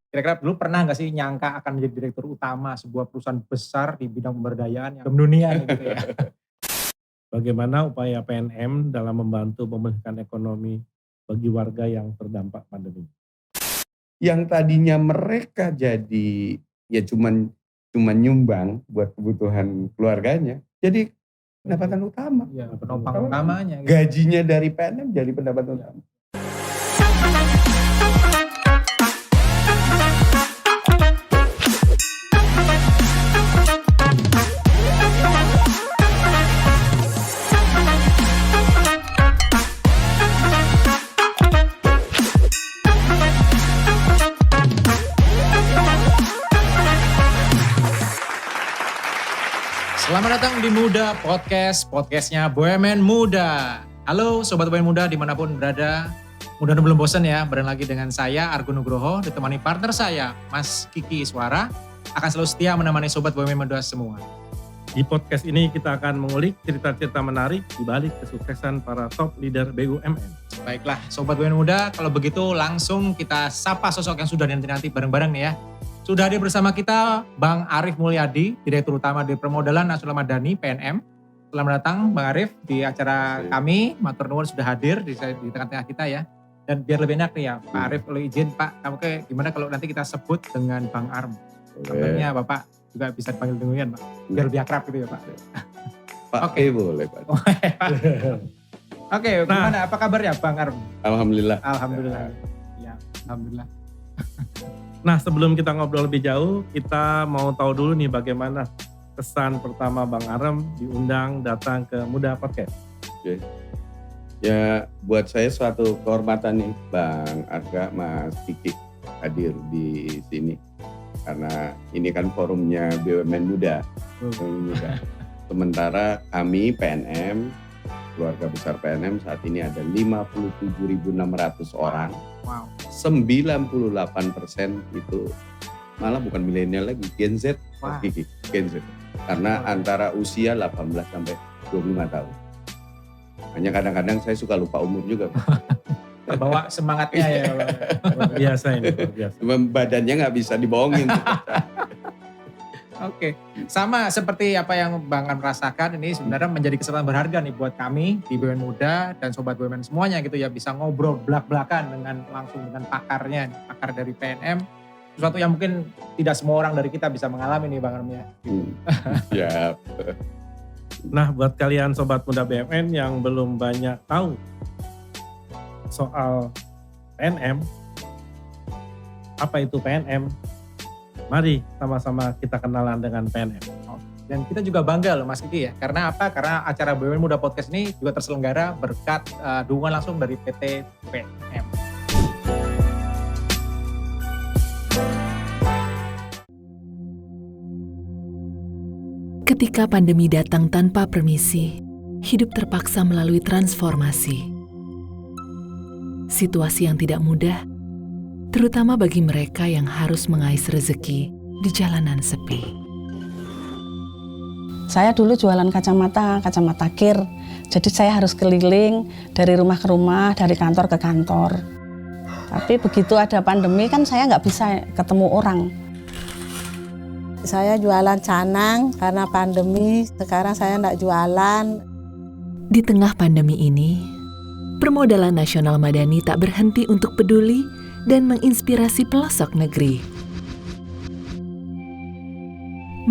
Kira-kira dulu pernah nggak sih nyangka akan menjadi direktur utama sebuah perusahaan besar di bidang pemberdayaan yang mendunia gitu ya? Bagaimana upaya PNM dalam membantu memulihkan ekonomi bagi warga yang terdampak pandemi? Yang tadinya mereka jadi ya cuman nyumbang buat kebutuhan keluarganya, jadi pendapatan utama. Iya, penopang utamanya. Gitu. Gajinya dari PNM jadi pendapatan utama. Selamat datang di Muda Podcast, podcastnya BUMN Muda. Halo Sobat BUMN Muda dimanapun berada. Mudah-mudahan belum bosan ya, bareng lagi dengan saya Argun Nugroho, ditemani partner saya Mas Kiki Iswara. Akan selalu setia menemani Sobat BUMN Muda semua. Di podcast ini kita akan mengulik cerita-cerita menarik di balik kesuksesan para top leader BUMN. Baiklah Sobat BUMN Muda, kalau begitu langsung kita sapa sosok yang sudah nanti bareng-bareng nih ya. Sudah hadir bersama kita Bang Arief Mulyadi, Direktur Utama di Permodalan Nasional Madani (PNM). Selamat datang Bang Arief di acara kami. Matur nuwun sudah hadir di tengah-tengah kita ya. Dan biar lebih enak nih ya, Pak Arief kalau izin Pak, kamu gimana kalau nanti kita sebut dengan Bang Arm? Namanya Bapak juga bisa dipanggil dengan Pak. Biar lebih akrab gitu ya Pak. Pak Oke. Boleh Pak. Oke, gimana? Apa kabarnya Bang Arm? Alhamdulillah. Alhamdulillah. Ya, alhamdulillah. Nah, sebelum kita ngobrol lebih jauh, kita mau tahu dulu nih bagaimana kesan pertama Bang Arem diundang datang ke Muda Podcast. Oke. Ya, buat saya suatu kehormatan nih Bang Arga, Mas Kiki hadir di sini. Karena ini kan forumnya BUMN Muda. Sementara kami PNM, keluarga besar PNM saat ini ada 57.600 orang. Wow. 98% itu malah bukan milenial lagi, Gen Z. Wah. Gen Z. Karena antara usia 18 sampai 25 tahun. Hanya kadang-kadang saya suka lupa umur juga. Bawa semangatnya ya. Luar biasa ini, luar biasa. Badannya nggak bisa dibohongin. Oke, sama seperti apa yang Bang Arm rasakan, ini sebenarnya menjadi kesempatan berharga nih buat kami di BUMN Muda dan Sobat BUMN semuanya gitu ya, bisa ngobrol belak-belakan langsung dengan pakarnya, pakar dari PNM. Sesuatu yang mungkin tidak semua orang dari kita bisa mengalami nih Bang Arm ya. Siap. Nah, buat kalian Sobat Muda BUMN yang belum banyak tahu soal PNM, apa itu PNM? Mari sama-sama kita kenalan dengan PNM. Dan kita juga bangga loh Mas Kiki ya. Karena apa? Karena acara BUMN Muda Podcast ini juga terselenggara berkat dukungan langsung dari PT PNM. Ketika pandemi datang tanpa permisi, hidup terpaksa melalui transformasi. Situasi yang tidak mudah, terutama bagi mereka yang harus mengais rezeki di jalanan sepi. Saya dulu jualan kacamata kir. Jadi saya harus keliling dari rumah ke rumah, dari kantor ke kantor. Tapi begitu ada pandemi kan saya nggak bisa ketemu orang. Saya jualan canang karena pandemi, sekarang saya nggak jualan. Di tengah pandemi ini, Permodalan Nasional Madani tak berhenti untuk peduli dan menginspirasi pelosok negeri.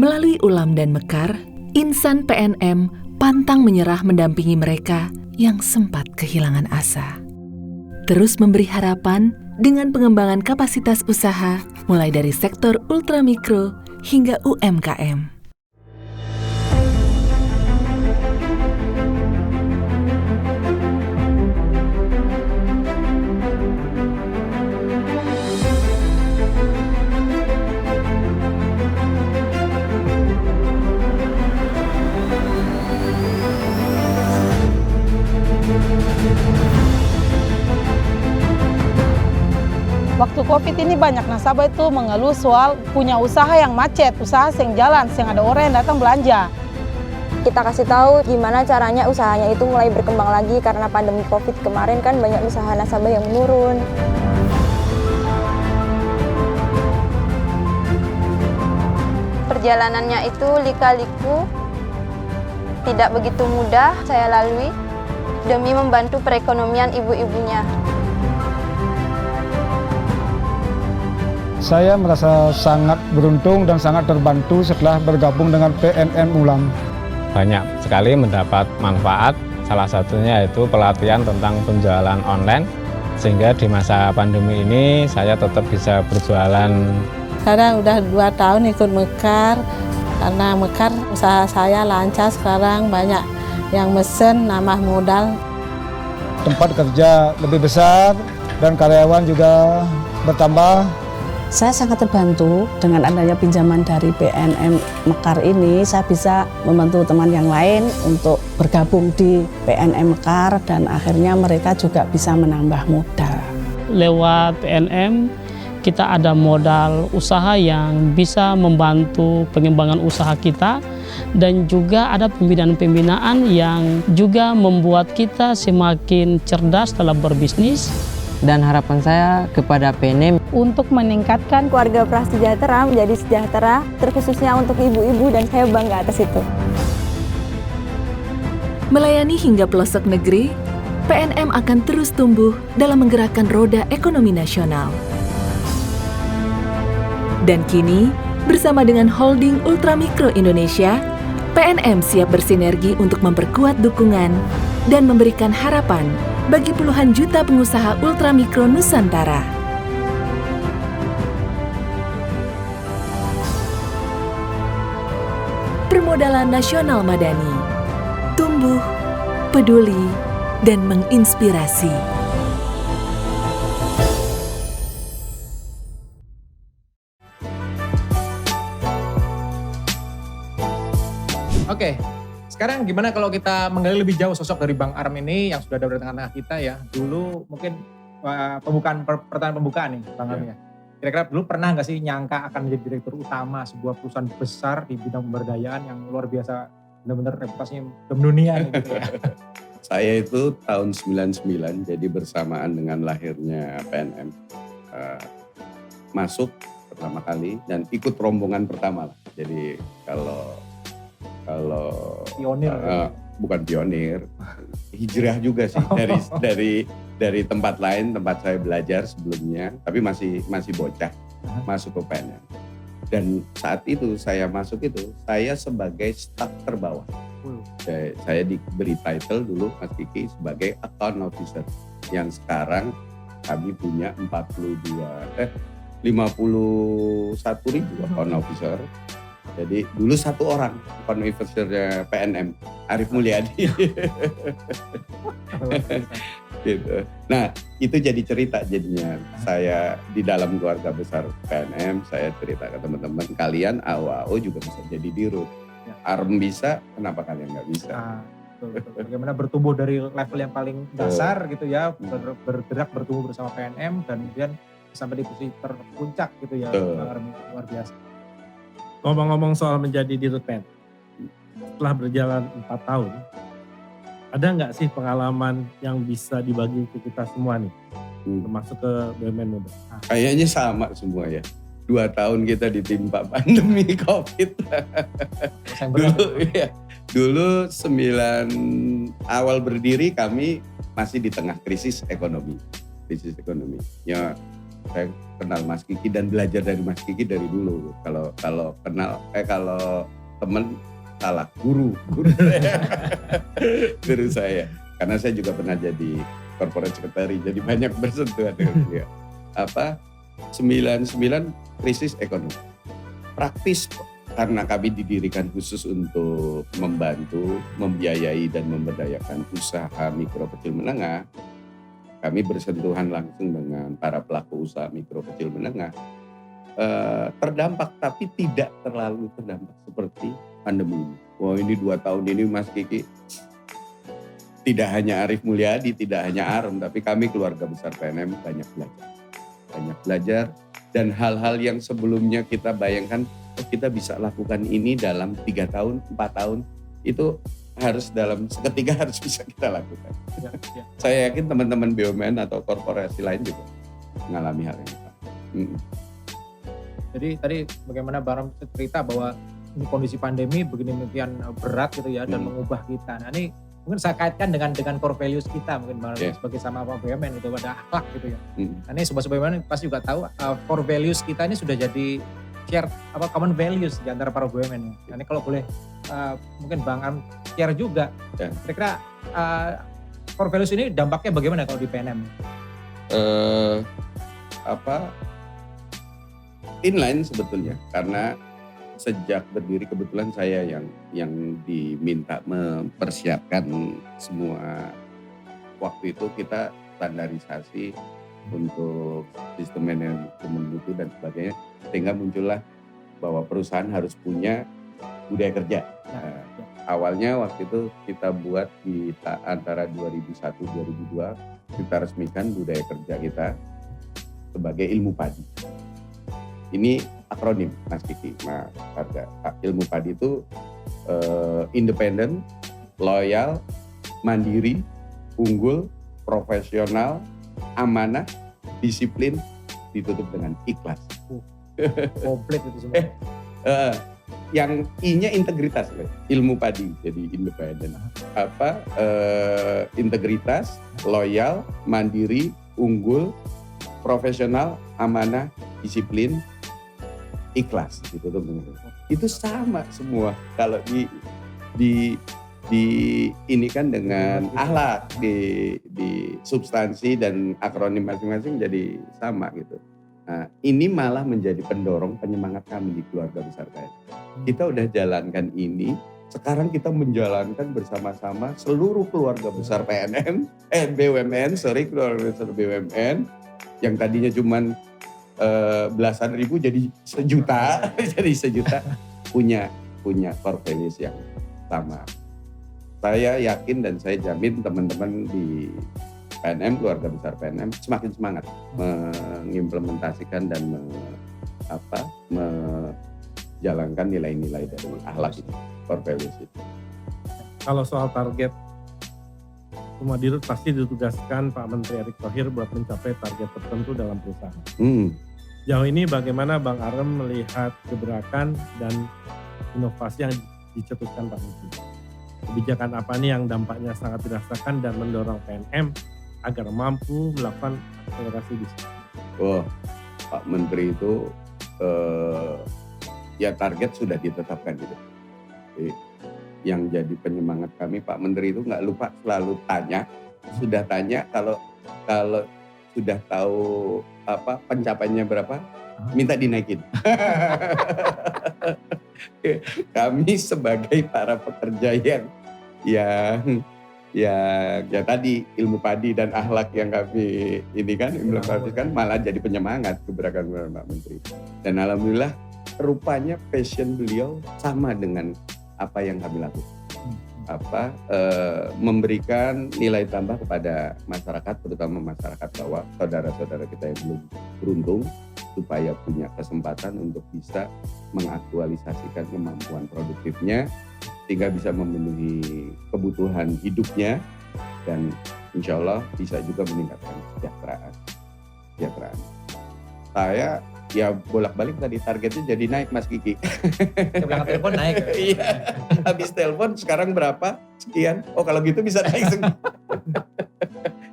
Melalui Ulam dan Mekar, insan PNM pantang menyerah mendampingi mereka yang sempat kehilangan asa. Terus memberi harapan dengan pengembangan kapasitas usaha mulai dari sektor ultramikro hingga UMKM. Waktu Covid ini banyak nasabah itu mengeluh soal punya usaha yang macet, usaha yang jalan, yang ada orang yang datang belanja. Kita kasih tahu gimana caranya usahanya itu mulai berkembang lagi karena pandemi Covid kemarin kan banyak usaha nasabah yang menurun. Perjalanannya itu lika-liku, tidak begitu mudah saya lalui demi membantu perekonomian ibu-ibunya. Saya merasa sangat beruntung dan sangat terbantu setelah bergabung dengan PNM Ulam. Banyak sekali mendapat manfaat, salah satunya yaitu pelatihan tentang penjualan online, sehingga di masa pandemi ini saya tetap bisa berjualan. Sekarang udah 2 tahun ikut Mekar, karena Mekar usaha saya lancar sekarang, banyak yang mesen, nambah modal. Tempat kerja lebih besar dan karyawan juga bertambah. Saya sangat terbantu dengan adanya pinjaman dari PNM Mekar ini. Saya bisa membantu teman yang lain untuk bergabung di PNM Mekar dan akhirnya mereka juga bisa menambah modal. Lewat PNM kita ada modal usaha yang bisa membantu pengembangan usaha kita, dan juga ada pembinaan-pembinaan yang juga membuat kita semakin cerdas dalam berbisnis. Dan harapan saya kepada PNM Untuk meningkatkan Keluarga prasejahtera menjadi sejahtera, terkhususnya untuk ibu-ibu, dan saya bangga atas itu. Melayani hingga pelosok negeri, PNM akan terus tumbuh dalam menggerakkan roda ekonomi nasional. Dan kini, bersama dengan Holding Ultramikro Indonesia, PNM siap bersinergi untuk memperkuat dukungan dan memberikan harapan bagi puluhan juta pengusaha ultramikro Nusantara. Permodalan Nasional Madani, tumbuh, peduli, dan menginspirasi. Oke, sekarang gimana kalau kita menggali lebih jauh sosok dari Bang Aram ini yang sudah ada di tengah-tengah kita ya. Dulu mungkin pertanyaan pembukaan nih Bang Aram ya. Kira-kira dulu pernah nggak sih nyangka akan menjadi direktur utama sebuah perusahaan besar di bidang pemberdayaan yang luar biasa, benar-benar reputasinya mendunia gitu ya. Saya itu tahun 99, jadi bersamaan dengan lahirnya PNM. Masuk pertama kali dan ikut rombongan pertama lah. Jadi kalau Pionir. Bukan pionir, hijrah juga sih dari tempat lain, tempat saya belajar sebelumnya, tapi masih bocah masuk ke PNM. Dan saat itu saya masuk itu, saya sebagai staf terbawah. Saya diberi title dulu Mas Kiki sebagai account officer, yang sekarang kami punya 51.000 account officer. Jadi dulu 1 orang account officer-nya PNM, Arif Mulyadi. Gitu. Nah itu jadi cerita jadinya. Saya di dalam keluarga besar PNM, saya cerita ke teman-teman, kalian AO juga bisa jadi dirut. Aram bisa, kenapa kalian nggak bisa? Bagaimana bertumbuh dari level yang paling dasar gitu ya, bergerak bertumbuh bersama PNM dan kemudian sampai di posisi terpuncak gitu ya. Bang Aram luar biasa. Ngomong-ngomong soal menjadi dirut PNM, setelah berjalan 4 tahun, ada nggak sih pengalaman yang bisa dibagi ke kita semua nih, termasuk ke BUMN Muda? Kayaknya sama semua ya. 2 tahun kita ditimpa pandemi COVID. Dulu 9 awal berdiri kami masih di tengah krisis ekonomi. Ya, saya kenal Mas Kiki dan belajar dari Mas Kiki dari dulu. Kalau teman salah guru saya. Karena saya juga pernah jadi corporate secretary, jadi banyak bersentuhan dengan dia. 99 krisis ekonomi. Praktis karena kami didirikan khusus untuk membantu, membiayai dan memberdayakan usaha mikro kecil menengah. Kami bersentuhan langsung dengan para pelaku usaha mikro kecil menengah. Terdampak tapi tidak terlalu terdampak seperti pandemi ini. Wah ini 2 tahun ini Mas Kiki, tidak hanya Arif Mulyadi, tidak hanya Aram, tapi kami keluarga besar PNM banyak belajar dan hal-hal yang sebelumnya kita bayangkan kita bisa lakukan ini dalam 3 tahun, 4 tahun, itu harus dalam seketika harus bisa kita lakukan. Saya yakin teman-teman BUMN atau korporasi lain juga mengalami hal yang sama. Jadi tadi bagaimana Bang Aram cerita bahwa ini kondisi pandemi begini demikian berat gitu ya dan mengubah kita. Nah ini mungkin saya kaitkan dengan core values kita mungkin Bang Arif sebagai sama BUMN itu ada akhlak gitu ya. Nah ini sobat BUMN pasti juga tahu core values kita ini sudah jadi share common values di antara para BUMN. Nah ini kalau boleh mungkin Bang Arif share juga. Kira-kira core values ini dampaknya bagaimana kalau di PNM? Inline sebetulnya, karena sejak berdiri kebetulan saya yang diminta mempersiapkan semua. Waktu itu kita standarisasi untuk sistem manajemen mutu dan sebagainya, sehingga muncullah bahwa perusahaan harus punya budaya kerja. Awalnya waktu itu kita buat di antara 2001-2002 kita resmikan budaya kerja kita sebagai ilmu padi. Ini akronim Mas Kiki. Nah, ilmu padi itu independen, loyal, mandiri, unggul, profesional, amanah, disiplin, ditutup dengan ikhlas. Komplit itu semua. Yang I-nya integritas, ilmu padi, jadi independen. Integritas, loyal, mandiri, unggul, profesional, amanah, disiplin, ikhlas, ditutup dengan itu sama semua. Kalau di ini kan dengan akhlak, di substansi dan akronim masing-masing jadi sama gitu. Nah, ini malah menjadi pendorong penyemangat kami di keluarga besar PNM. Kita udah jalankan ini, sekarang kita menjalankan bersama-sama seluruh keluarga besar PNM, keluarga besar BUMN, yang tadinya cuman belasan ribu jadi sejuta, punya core values yang sama. Saya yakin dan saya jamin teman-teman di PNM, keluarga besar PNM semakin semangat mengimplementasikan dan menjalankan nilai-nilai dari akhlak itu, core values itu. Kalau soal target, semua dirut pasti ditugaskan Pak Menteri Erick Thohir buat mencapai target tertentu dalam perusahaan. Jauh ini bagaimana Bang Arem melihat gebrakan dan inovasi yang dicetuskan Pak Menteri? Kebijakan apa nih yang dampaknya sangat dirasakan dan mendorong PNM agar mampu melakukan akselerasi bisnis? Pak Menteri itu ya target sudah ditetapkan gitu. Jadi, yang jadi penyemangat kami Pak Menteri itu nggak lupa selalu tanya, kalau sudah tahu pencapaiannya berapa, minta dinaikin. Kami sebagai para pekerja yang tadi ilmu padi dan akhlak yang kami ini kan implementasikan malah jadi penyemangat gebrakan Pak Menteri. Dan alhamdulillah rupanya passion beliau sama dengan apa yang kami lakukan. Memberikan nilai tambah kepada masyarakat, terutama masyarakat bawah, saudara-saudara kita yang belum beruntung, supaya punya kesempatan untuk bisa mengaktualisasikan kemampuan produktifnya, sehingga bisa memenuhi kebutuhan hidupnya, dan insya Allah bisa juga meningkatkan kesejahteraan. Saya ya bolak-balik tadi targetnya jadi naik Mas Kiki. Belakang telepon naik. Iya, habis telepon sekarang berapa? Sekian. Oh kalau gitu bisa naik semua.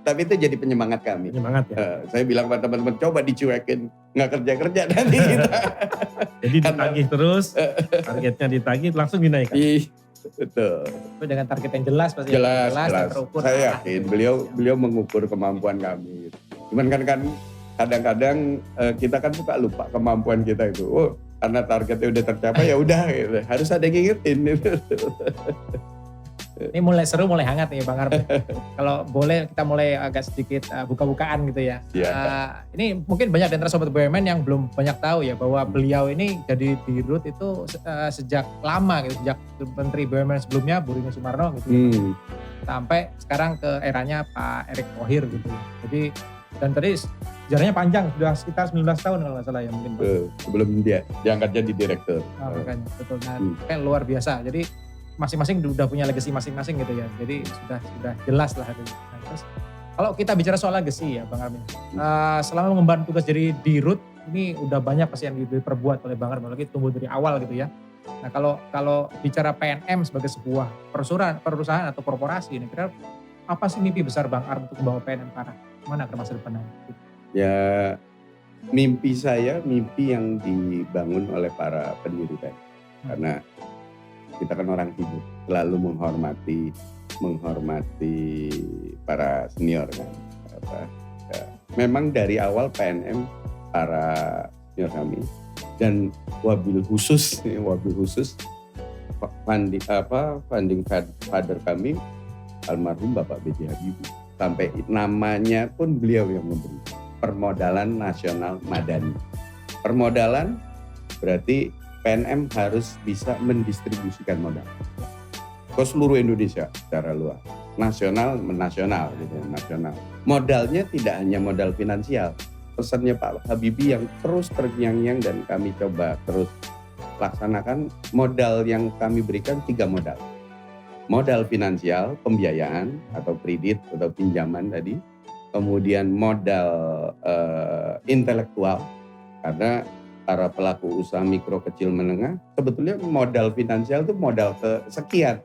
Tapi itu jadi penyemangat kami. Penyemangat ya. Saya bilang pada teman-teman coba dicuekin, nggak kerja nanti kita. Jadi ditagih terus, targetnya ditagih langsung dinaikkan. Betul. Itu dengan target yang jelas pasti. Jelas. Dan terukur. Saya yakin beliau mengukur kemampuan kami. Cuman kan kadang-kadang kita kan suka lupa kemampuan kita itu. Karena targetnya udah tercapai ya udah gitu. Harus ada yang ngingetin. Ini mulai seru, mulai hangat nih Bang Arem. Kalau boleh kita mulai agak sedikit buka-bukaan gitu ya. Ini mungkin banyak di antara sobat BUMN yang belum banyak tahu ya bahwa beliau ini jadi dirut itu sejak lama gitu, sejak Menteri BUMN sebelumnya Bu Rini Sumarno gitu. Sampai sekarang ke eranya Pak Erick Thohir gitu. Jadi dan tadi sejarahnya panjang, sudah sekitar 19 tahun kalau nggak salah ya mungkin. Sebelum dia diangkat jadi direktur. Makanya betul. Nah, kan luar biasa. Jadi masing-masing udah punya legacy masing-masing gitu ya. Jadi sudah jelas lah. Nah, terus kalau kita bicara soal legacy ya Bang Armin, selama mengemban tugas jadi dirut ini udah banyak pasti yang diperbuat oleh Bang Armin, lagi tumbuh dari awal gitu ya. Nah kalau bicara PNM sebagai sebuah perusahaan atau korporasi, ini kira apa sih mimpi besar Bang Ar untuk membawa PNM ke arah mana ke masa depan? Ya mimpi saya, mimpi yang dibangun oleh para pendiri PNM. Karena kita kan orang hidup, selalu menghormati para senior kan. Memang dari awal PNM para senior kami dan wabil khusus funding father kami almarhum Bapak B.J. Habibie, sampai namanya pun beliau yang memberi permodalan nasional madani. Permodalan berarti PNM harus bisa mendistribusikan modal ke seluruh Indonesia secara luas, nasional gitu, nasional. Modalnya tidak hanya modal finansial. Pesannya Pak Habibie yang terus terngiang-ngiang dan kami coba terus laksanakan, modal yang kami berikan 3 modal. Modal finansial, pembiayaan atau kredit atau pinjaman tadi. Kemudian modal intelektual, karena para pelaku usaha mikro kecil menengah sebetulnya modal finansial itu modal kesekian.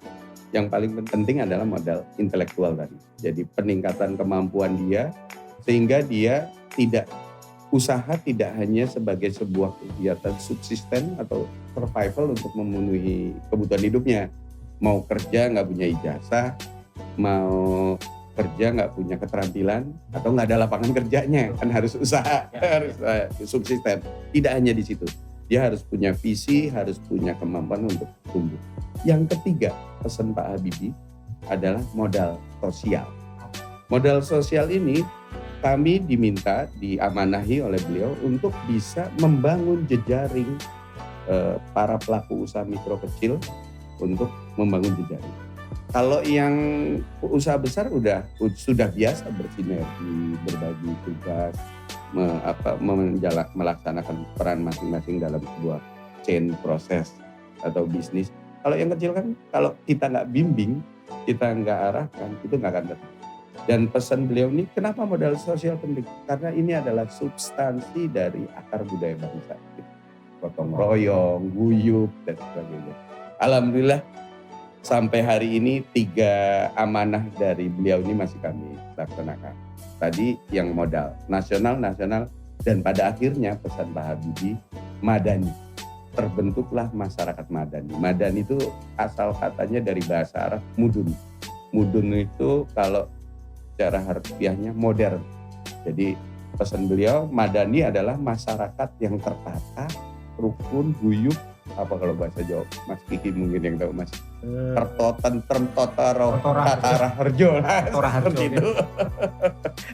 Yang paling penting adalah modal intelektual tadi. Jadi peningkatan kemampuan dia sehingga dia usaha tidak hanya sebagai sebuah kegiatan subsisten atau survival untuk memenuhi kebutuhan hidupnya. Mau kerja nggak punya ijazah, mau kerja nggak punya keterampilan, atau nggak ada lapangan kerjanya, kan harus usaha, harus subsisten. Tidak hanya di situ, dia harus punya visi, harus punya kemampuan untuk tumbuh. Yang ketiga, pesan Pak Habibie adalah modal sosial. Modal sosial ini kami diamanahi oleh beliau untuk bisa membangun jejaring para pelaku usaha mikro kecil untuk membangun jejaring. Kalau yang usaha besar sudah biasa bersinergi, berbagi tugas, melaksanakan peran masing-masing dalam sebuah chain proses atau bisnis. Kalau yang kecil kan, kalau kita nggak bimbing, kita nggak arahkan, itu nggak akan datang. Dan pesan beliau ini, kenapa modal sosial penting? Karena ini adalah substansi dari akar budaya bangsa. Gotong royong, guyup, dan sebagainya. Alhamdulillah sampai hari ini 3 amanah dari beliau ini masih kami laksanakan. Tadi yang modal nasional, dan pada akhirnya pesan Pak Habibie, madani. Terbentuklah masyarakat madani. Madani itu asal katanya dari bahasa Arab mudun. Mudun itu kalau secara harfiahnya modern. Jadi pesan beliau, madani adalah masyarakat yang tertata, rukun, guyup, apa kalau bahasa Jawa, Mas Kiki mungkin yang tahu Mas. Tata harjo lah, seperti itu.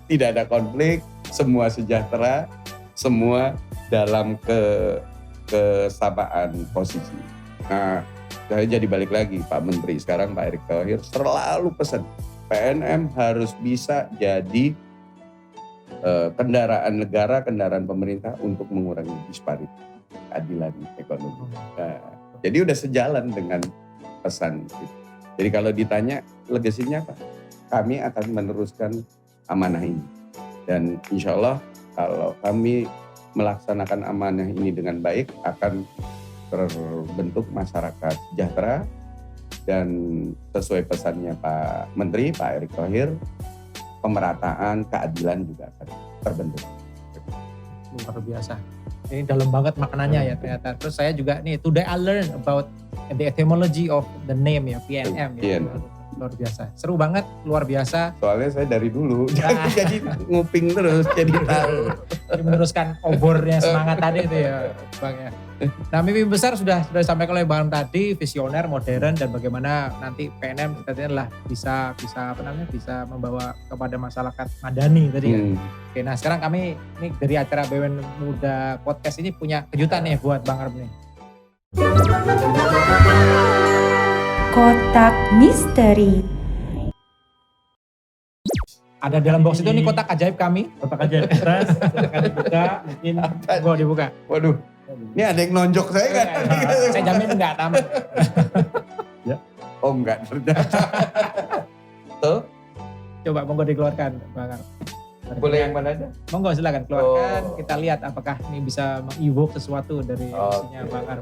Tidak ada konflik, semua sejahtera, semua dalam kesamaan posisi. Nah, saya jadi balik lagi Pak Menteri, sekarang Pak Erick Thohir selalu pesan, PNM harus bisa jadi kendaraan negara, kendaraan pemerintah untuk mengurangi disparitas, keadilan ekonomi. Nah, jadi udah sejalan dengan pesan itu. Jadi kalau ditanya legasinya apa? Kami akan meneruskan amanah ini. Dan insya Allah kalau kami melaksanakan amanah ini dengan baik, akan terbentuk masyarakat sejahtera, dan sesuai pesannya Pak Menteri, Pak Erick Thohir, pemerataan, keadilan juga akan terbentuk. Luar biasa. Ini dalam banget maknanya ya ternyata. Terus saya juga nih, today I learn about the etymology of the name ya, PNM ya. Luar biasa. Seru banget, luar biasa. Soalnya saya dari dulu jadi nguping terus, jadi tahu. Meneruskan obornya semangat tadi itu ya Bang ya. Nah, mimpi besar sudah disampaikan oleh Bang tadi, visioner, modern, dan bagaimana nanti PNM katanya bisa membawa kepada masyarakat madani tadi ya. Oke, nah sekarang kami ini dari acara BUMN Muda Podcast ini punya kejutan nih buat Bang Arif nih. Kotak misteri. Ada dalam box itu nih kotak ajaib kami. Kotak ajaib kita akan dibuka, mungkin dibuka. Waduh. Ini ada yang nonjok saya kan? Saya jamin enggak tamat. Ya. Oh enggak ternyata. Tuh. Coba monggo dikeluarkan Bang Ar. Boleh yang mana aja? Monggo silakan keluarkan. Kita lihat apakah ini bisa mengevoke sesuatu dari isinya Bang Ar.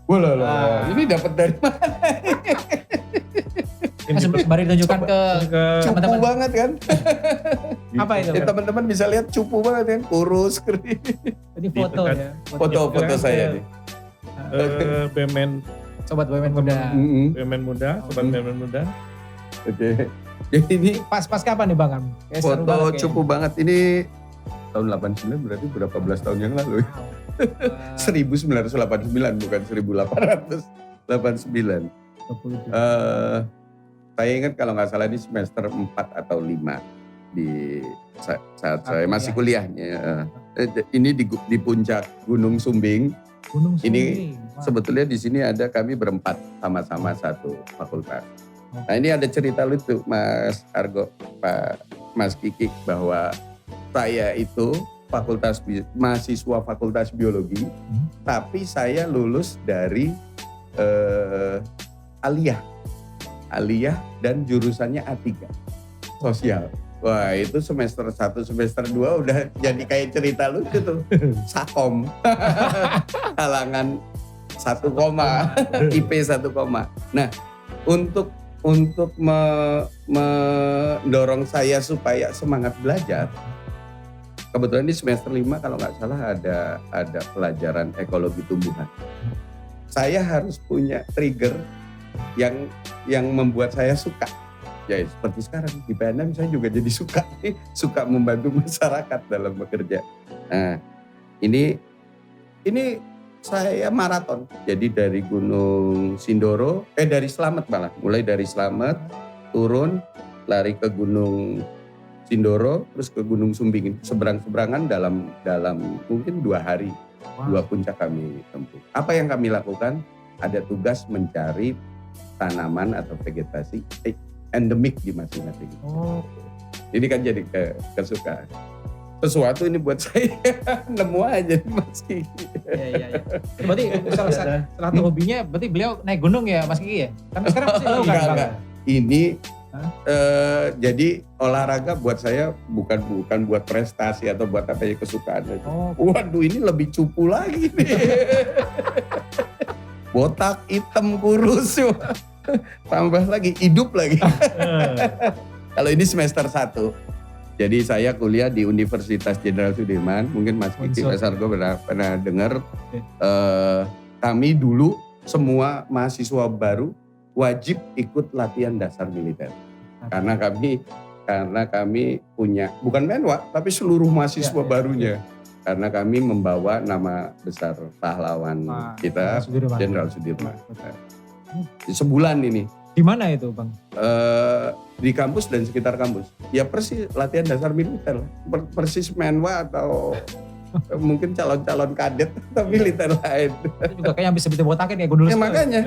Wah, ini dapat dari mana? Sembari ditunjukkan ke Cupu teman-teman. banget kan? Apa itu? Teman-teman bisa lihat cupu banget kan, kurus, kering. Ini foto kan. ya. Foto saya nih. BUMN Sobat BUMN muda. BUMN muda, sobat BUMN muda. Oke. Jadi ini Pas kapan nih Bang Arm? Kayak seru foto banget kayaknya. cupu banget. Ini tahun 89 berarti berapa belas tahun yang lalu? 1989 bukan 1889. Saya ingat kalau nggak salah di semester 4 atau 5 di saat saya masih kuliahnya. Ini di puncak Gunung Sumbing. Gunung Ini Sumbing. Wah. sebetulnya di sini ada kami berempat sama-sama satu fakultas. Nah ini ada cerita lucu Mas Argo, Pak Mas Kiki, bahwa saya itu mahasiswa fakultas biologi, tapi saya lulus dari aliyah dan jurusannya A3 sosial. Wah itu semester 1, semester 2 udah jadi kayak cerita lucu tuh. Sakom. Halangan 1, IP 1, Nah untuk mendorong saya supaya semangat belajar, kebetulan di semester 5 kalau nggak salah ada pelajaran ekologi tumbuhan. Saya harus punya trigger yang membuat saya suka. Ya seperti sekarang di PNM saya juga jadi suka membantu masyarakat dalam bekerja. Nah ini saya maraton. Jadi dari Gunung Sindoro, dari Slamet malah. Mulai dari Slamet, turun, lari ke Gunung Sindoro, terus ke Gunung Sumbing. Seberang-seberangan dalam mungkin 2 hari. 2 puncak kami tempuh. Apa yang kami lakukan? Ada tugas mencari tanaman atau vegetasi endemik di masing-masing. Ini kan jadi kesukaan. Sesuatu ini buat saya nemu aja Mas Kiki. Iya. Berarti salah satu hobinya berarti beliau naik gunung ya Mas Kiki ya? Kan sekarang masih tahu kan? Enggak. Ini jadi olahraga buat saya bukan buat prestasi atau buat apa ya, kesukaan aja. Waduh ini lebih cupu lagi nih. Botak, hitam, kurus. Tambah lagi, hidup lagi. Kalau ini semester 1. Jadi saya kuliah di Universitas Jenderal Sudirman. Mungkin Mas Kiki, Mas Argo pernah dengar. Kami dulu semua mahasiswa baru wajib ikut latihan dasar militer. Karena kami punya, bukan menwa, tapi seluruh mahasiswa barunya. Karena kami membawa nama besar pahlawan kita, Jenderal Sudirman. Sebulan ini. Di mana itu Bang? Di kampus dan sekitar kampus. Ya persis latihan dasar militer. Persis menwa atau mungkin calon-calon kadet atau militer lain. Itu juga kayaknya bisa botakin ya gue dulu. Ya makanya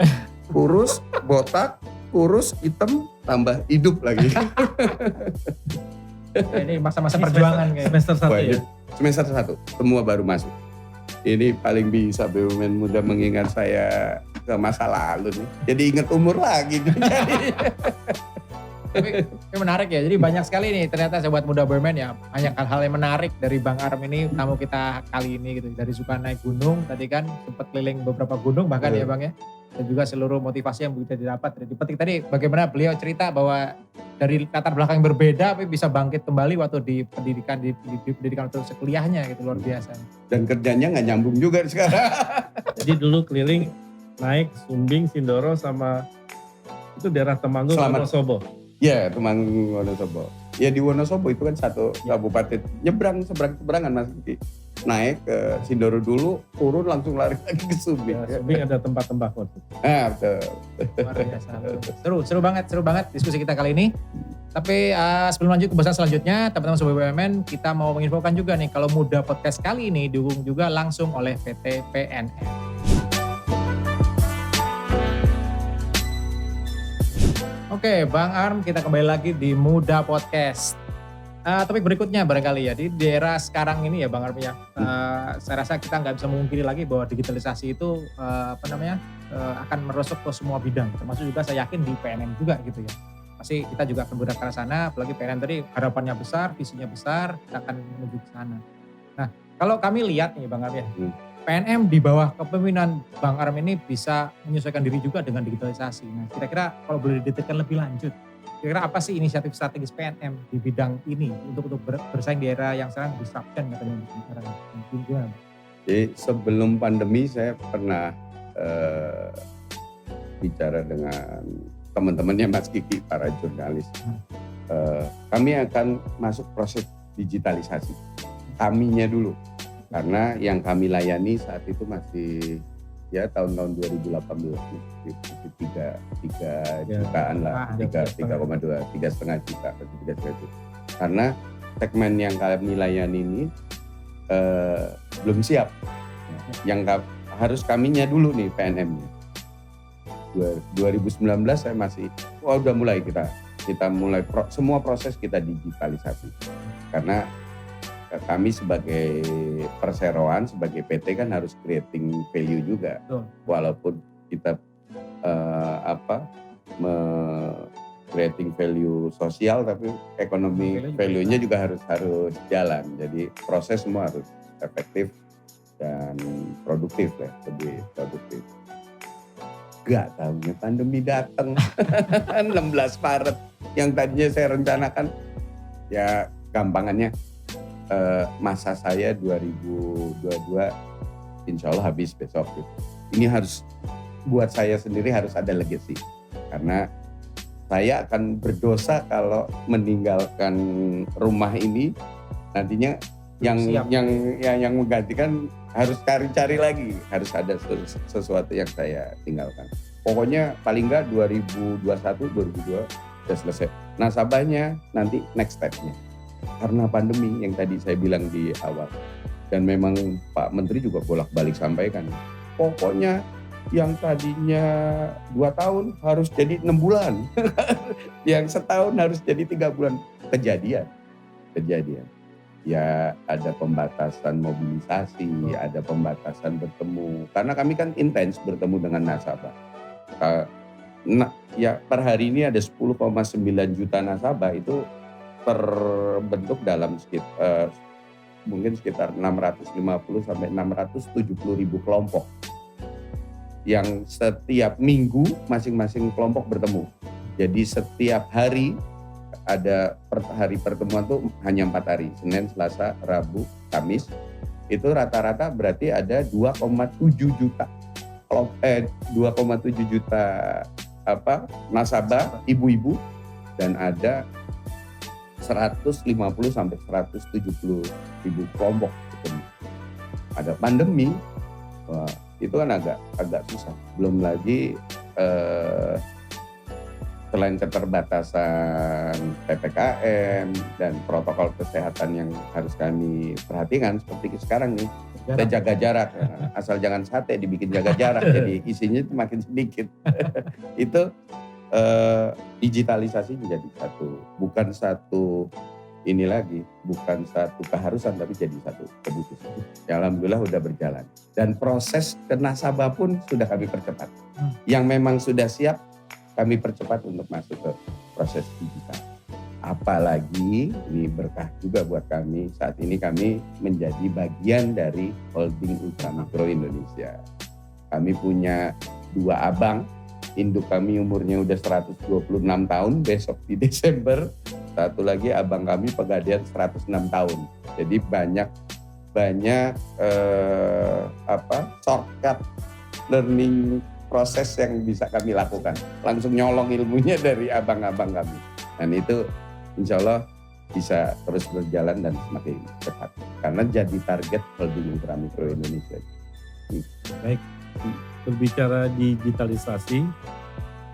kurus, botak, kurus, hitam, tambah hidup lagi. Ini masa-masa perjuangan kayak. Semester 1 ya? Semester 1, semua baru masuk. Ini paling bisa BUMN muda mengingat saya ke masa lalu nih. Jadi ingat umur lagi. Tapi menarik ya, jadi banyak sekali nih ternyata sobat muda BUMN ya. Banyak hal-hal yang menarik dari Bang Arm ini, tamu kita kali ini gitu. Dari suka naik gunung, tadi kan sempat keliling beberapa gunung bahkan ya Bang ya. Dan juga seluruh motivasi yang bisa didapat dari dipetik tadi. Bagaimana beliau cerita bahwa dari latar belakang yang berbeda tapi bisa bangkit kembali waktu di pendidikan di pendidikan untuk sekuliahnya gitu, luar biasa. Dan kerjanya nggak nyambung juga sekarang. Jadi dulu keliling naik Sumbing, Sindoro sama itu daerah Temanggung, Wonosobo. Ya, Temanggung, Wonosobo. Ya di Wonosobo itu kan satu kabupaten. Seberang-seberangan Mas Kiki. Naik ke Sindoro dulu, turun langsung lari lagi ke Sumbing. Ya, Sumbing ada tempat tembakau. Betul. Luar biasa. Seru banget diskusi kita kali ini. Tapi sebelum lanjut ke bahasan selanjutnya, teman-teman Sobat BUMN, kita mau menginfokan juga nih kalau Muda Podcast kali ini didukung juga langsung oleh PT PNM. Oke, Bang Arm, kita kembali lagi di Muda Podcast. Topik berikutnya barangkali ya, di daerah sekarang ini ya Bang Arm ya, saya rasa kita nggak bisa memungkiri lagi bahwa digitalisasi itu akan merosot ke semua bidang, termasuk juga saya yakin di PNM juga gitu ya. Pasti kita juga akan bergerak ke sana, apalagi PNM tadi harapannya besar, visinya besar, kita akan menuju ke sana. Nah, kalau kami lihat nih Bang Arm ya, PNM di bawah kepemimpinan Bang Aram ini bisa menyesuaikan diri juga dengan digitalisasi. Nah, kira-kira kalau boleh didetailkan lebih lanjut, kira-kira apa sih inisiatif strategis PNM di bidang ini untuk bersaing di era yang sekarang disruption katanya sekarang? Gimana? Jadi sebelum pandemi saya pernah bicara dengan teman-temannya Mas Kiki, para jurnalis. Kami akan masuk proses digitalisasi. Kaminya dulu. Karena yang kami layani saat itu masih ya tahun-tahun 2018 3 jutaan lah, 3,2, 3,5 juta. Karena segmen yang kami layani ini belum siap. Yang harus kaminya dulu nih PNM-nya. 2019 saya masih, udah mulai kita mulai semua proses kita digitalisasi. Karena kami sebagai perseroan, sebagai PT kan harus creating value juga. Walaupun kita creating value sosial, tapi ekonomi value-nya juga harus jalan. Jadi proses semua harus efektif dan produktif lah, lebih produktif. Gak tahunya pandemi datang 16 Maret yang tadinya saya rencanakan, ya gampangannya masa saya 2022 insya Allah habis besok gitu. Ini harus buat saya sendiri harus ada legacy, karena saya akan berdosa kalau meninggalkan rumah ini. Nantinya yang menggantikan harus cari lagi, harus ada sesuatu yang saya tinggalkan. Pokoknya paling enggak 2021 2022 sudah selesai. Nasabahnya nanti next step-nya. Karena pandemi yang tadi saya bilang di awal, dan memang Pak Menteri juga bolak-balik sampaikan, pokoknya yang tadinya 2 tahun harus jadi 6 bulan, yang setahun harus jadi 3 bulan. Kejadian. Ya ada pembatasan mobilisasi, ada pembatasan bertemu, karena kami kan intens bertemu dengan nasabah. Ya per hari ini ada 10,9 juta nasabah, itu terbentuk dalam mungkin sekitar 650 sampai 670 ribu kelompok yang setiap minggu masing-masing kelompok bertemu. Jadi setiap hari ada hari pertemuan tuh hanya 4 hari, Senin, Selasa, Rabu, Kamis. Itu rata-rata berarti ada 2,7 juta 2,7 juta nasabah ibu-ibu, dan ada 150 sampai 170 ribu kelompok. Ada pandemi, wah, itu kan agak susah. Belum lagi selain keterbatasan PPKM dan protokol kesehatan yang harus kami perhatikan, seperti sekarang nih, kita jaga jarak. Asal jangan sate dibikin jaga jarak, jadi isinya itu makin sedikit. Itu digitalisasi menjadi bukan satu keharusan, tapi jadi satu kebutuhan. Ya, alhamdulillah udah berjalan. Dan proses ke nasabah pun sudah kami percepat. Yang memang sudah siap, kami percepat untuk masuk ke proses digital. Apalagi ini berkah juga buat kami. Saat ini kami menjadi bagian dari holding Ultramikro Indonesia. Kami punya 2 abang. Induk kami umurnya udah 126 tahun besok di Desember. Satu lagi abang kami Pegadaian 106 tahun. Jadi banyak shortcut learning proses yang bisa kami lakukan. Langsung nyolong ilmunya dari abang-abang kami. Dan itu insya Allah bisa terus berjalan dan semakin cepat. Karena jadi target holding Ultramikro Indonesia. Baik. Berbicara digitalisasi,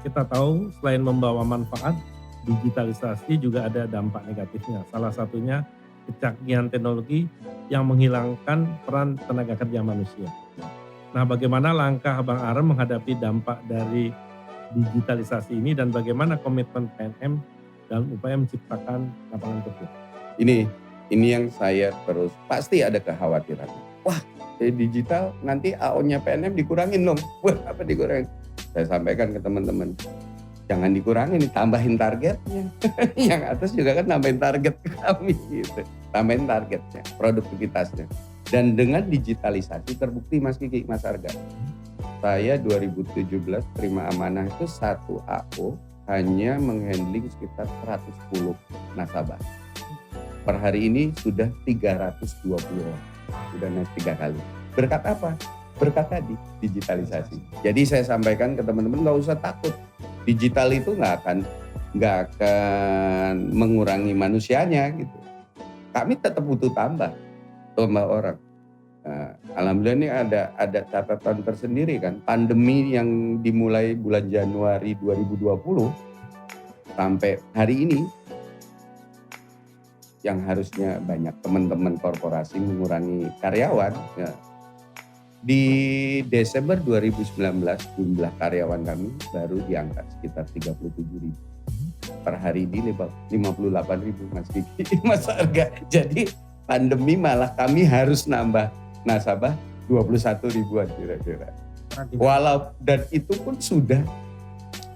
kita tahu selain membawa manfaat, digitalisasi juga ada dampak negatifnya. Salah satunya kecanggihan teknologi yang menghilangkan peran tenaga kerja manusia. Nah, bagaimana langkah Bang Aram menghadapi dampak dari digitalisasi ini, dan bagaimana komitmen PNM dalam upaya menciptakan lapangan kerja? Ini yang saya terus pasti ada kekhawatiran. Wah, digital nanti AO-nya PNM dikurangin dong. Buat apa dikurangin? Saya sampaikan ke teman-teman, jangan dikurangin, tambahin targetnya. Yang atas juga kan nambahin target kami gitu. Tambahin targetnya, produktivitasnya. Dan dengan digitalisasi terbukti Mas Kiki, Mas Arga. Saya 2017 terima amanah itu satu AO hanya menghandling sekitar 110 nasabah. Per hari ini sudah 320 orang. Sudah naik 3 kali. Berkat apa? Berkat tadi, digitalisasi. Jadi saya sampaikan ke teman-teman nggak usah takut. Digital itu nggak akan mengurangi manusianya gitu. Kami tetap butuh tambah orang. Nah, alhamdulillah ini ada catatan tersendiri kan. Pandemi yang dimulai bulan Januari 2020 sampai hari ini, yang harusnya banyak teman-teman korporasi mengurangi karyawan, ya. Di Desember 2019 jumlah karyawan kami baru diangkat sekitar 37.000. Per hari ini 58.000 Mas Kiki, Mas Arga. Jadi pandemi malah kami harus nambah nasabah 21 ribuan kira-kira. Walau dan itu pun sudah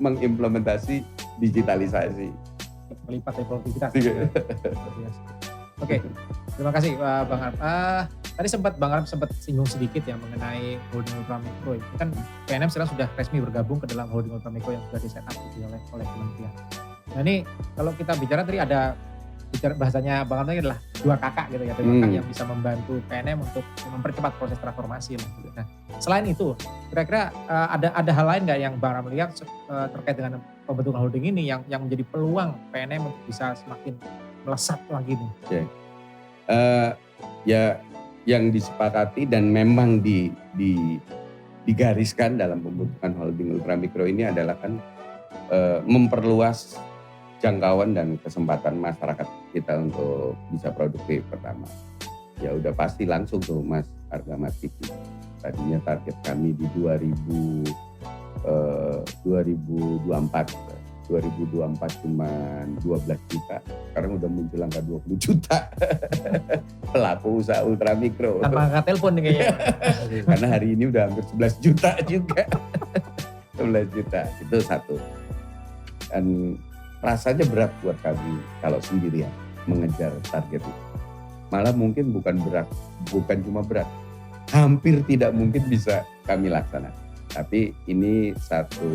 mengimplementasi digitalisasi. Melipat produktivitas. Oke, terima kasih Bang Arif. Tadi Bang Arif sempat singgung sedikit ya mengenai holding ultramikro. Itu kan PNM sekarang sudah resmi bergabung ke dalam holding ultramikro yang sudah di-set-up oleh kementerian. Nah ini kalau kita bicara tadi ada bahasanya Bang Arif adalah dua kakak gitu ya, dua kakak yang bisa membantu PNM untuk mempercepat proses transformasi lah gitu. Nah selain itu kira-kira ada hal lain nggak yang Bang Arif melihat terkait dengan pembentukan holding ini yang menjadi peluang PNM untuk bisa semakin melesat lagi nih? Okay. Ya yang disepakati dan memang digariskan dalam pembentukan holding ultramikro ini adalah kan memperluas jangkauan dan kesempatan masyarakat kita untuk bisa produktif pertama. Ya udah pasti langsung tuh Mas Arga, Mas Kiki. Tadinya target kami di 2024 cuma 12 juta. Sekarang udah muncul angka 20 juta. Pelaku usaha ultramikro. Tanpa angkat telepon nih kayaknya. Karena hari ini udah hampir 11 juta juga. 11 juta, itu satu. Dan rasanya berat buat kami kalau sendirian mengejar target itu. Malah mungkin bukan cuma berat. Hampir tidak mungkin bisa kami laksanakan. Tapi ini satu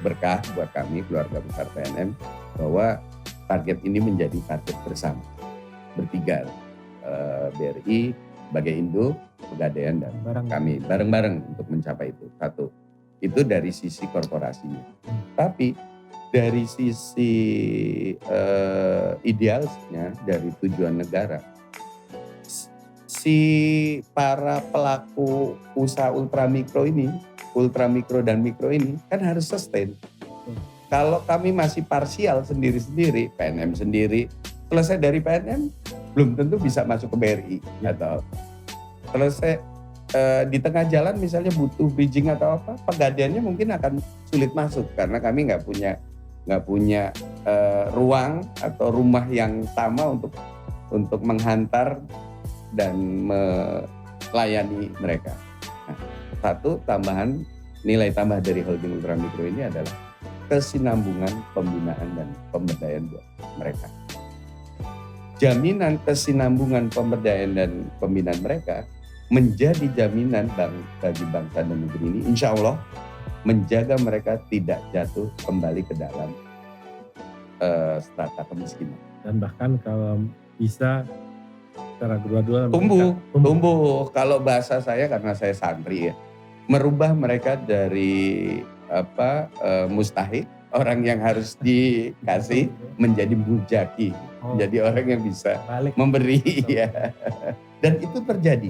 berkah buat kami keluarga besar PNM bahwa target ini menjadi target bersama. Bertiga, BRI, sebagai Indo, Pegadaian dan kami bareng-bareng untuk mencapai itu. Satu, itu dari sisi korporasinya. Tapi dari sisi idealnya, dari tujuan negara, si para pelaku usaha ultramikro dan mikro ini kan harus sustain. Kalau kami masih parsial sendiri-sendiri, PNM sendiri, selesai dari PNM belum tentu bisa masuk ke BRI atau selesai di tengah jalan misalnya butuh bridging atau apa, Pegadaiannya mungkin akan sulit masuk karena kami nggak punya ruang atau rumah yang sama untuk menghantar dan melayani mereka. Nah, satu nilai tambah dari holding ultramikro ini adalah kesinambungan pembinaan dan pemberdayaan buat mereka. Jaminan kesinambungan pemberdayaan dan pembinaan mereka menjadi jaminan bagi bangsa dan negeri ini, insya Allah menjaga mereka tidak jatuh kembali ke dalam strata kemiskinan. Dan bahkan kalau bisa secara dua-dua tumbuh. Kalau bahasa saya karena saya santri ya, merubah mereka dari mustahik, orang yang harus dikasih, menjadi mujaki, menjadi orang yang bisa memberi ya. Dan itu terjadi.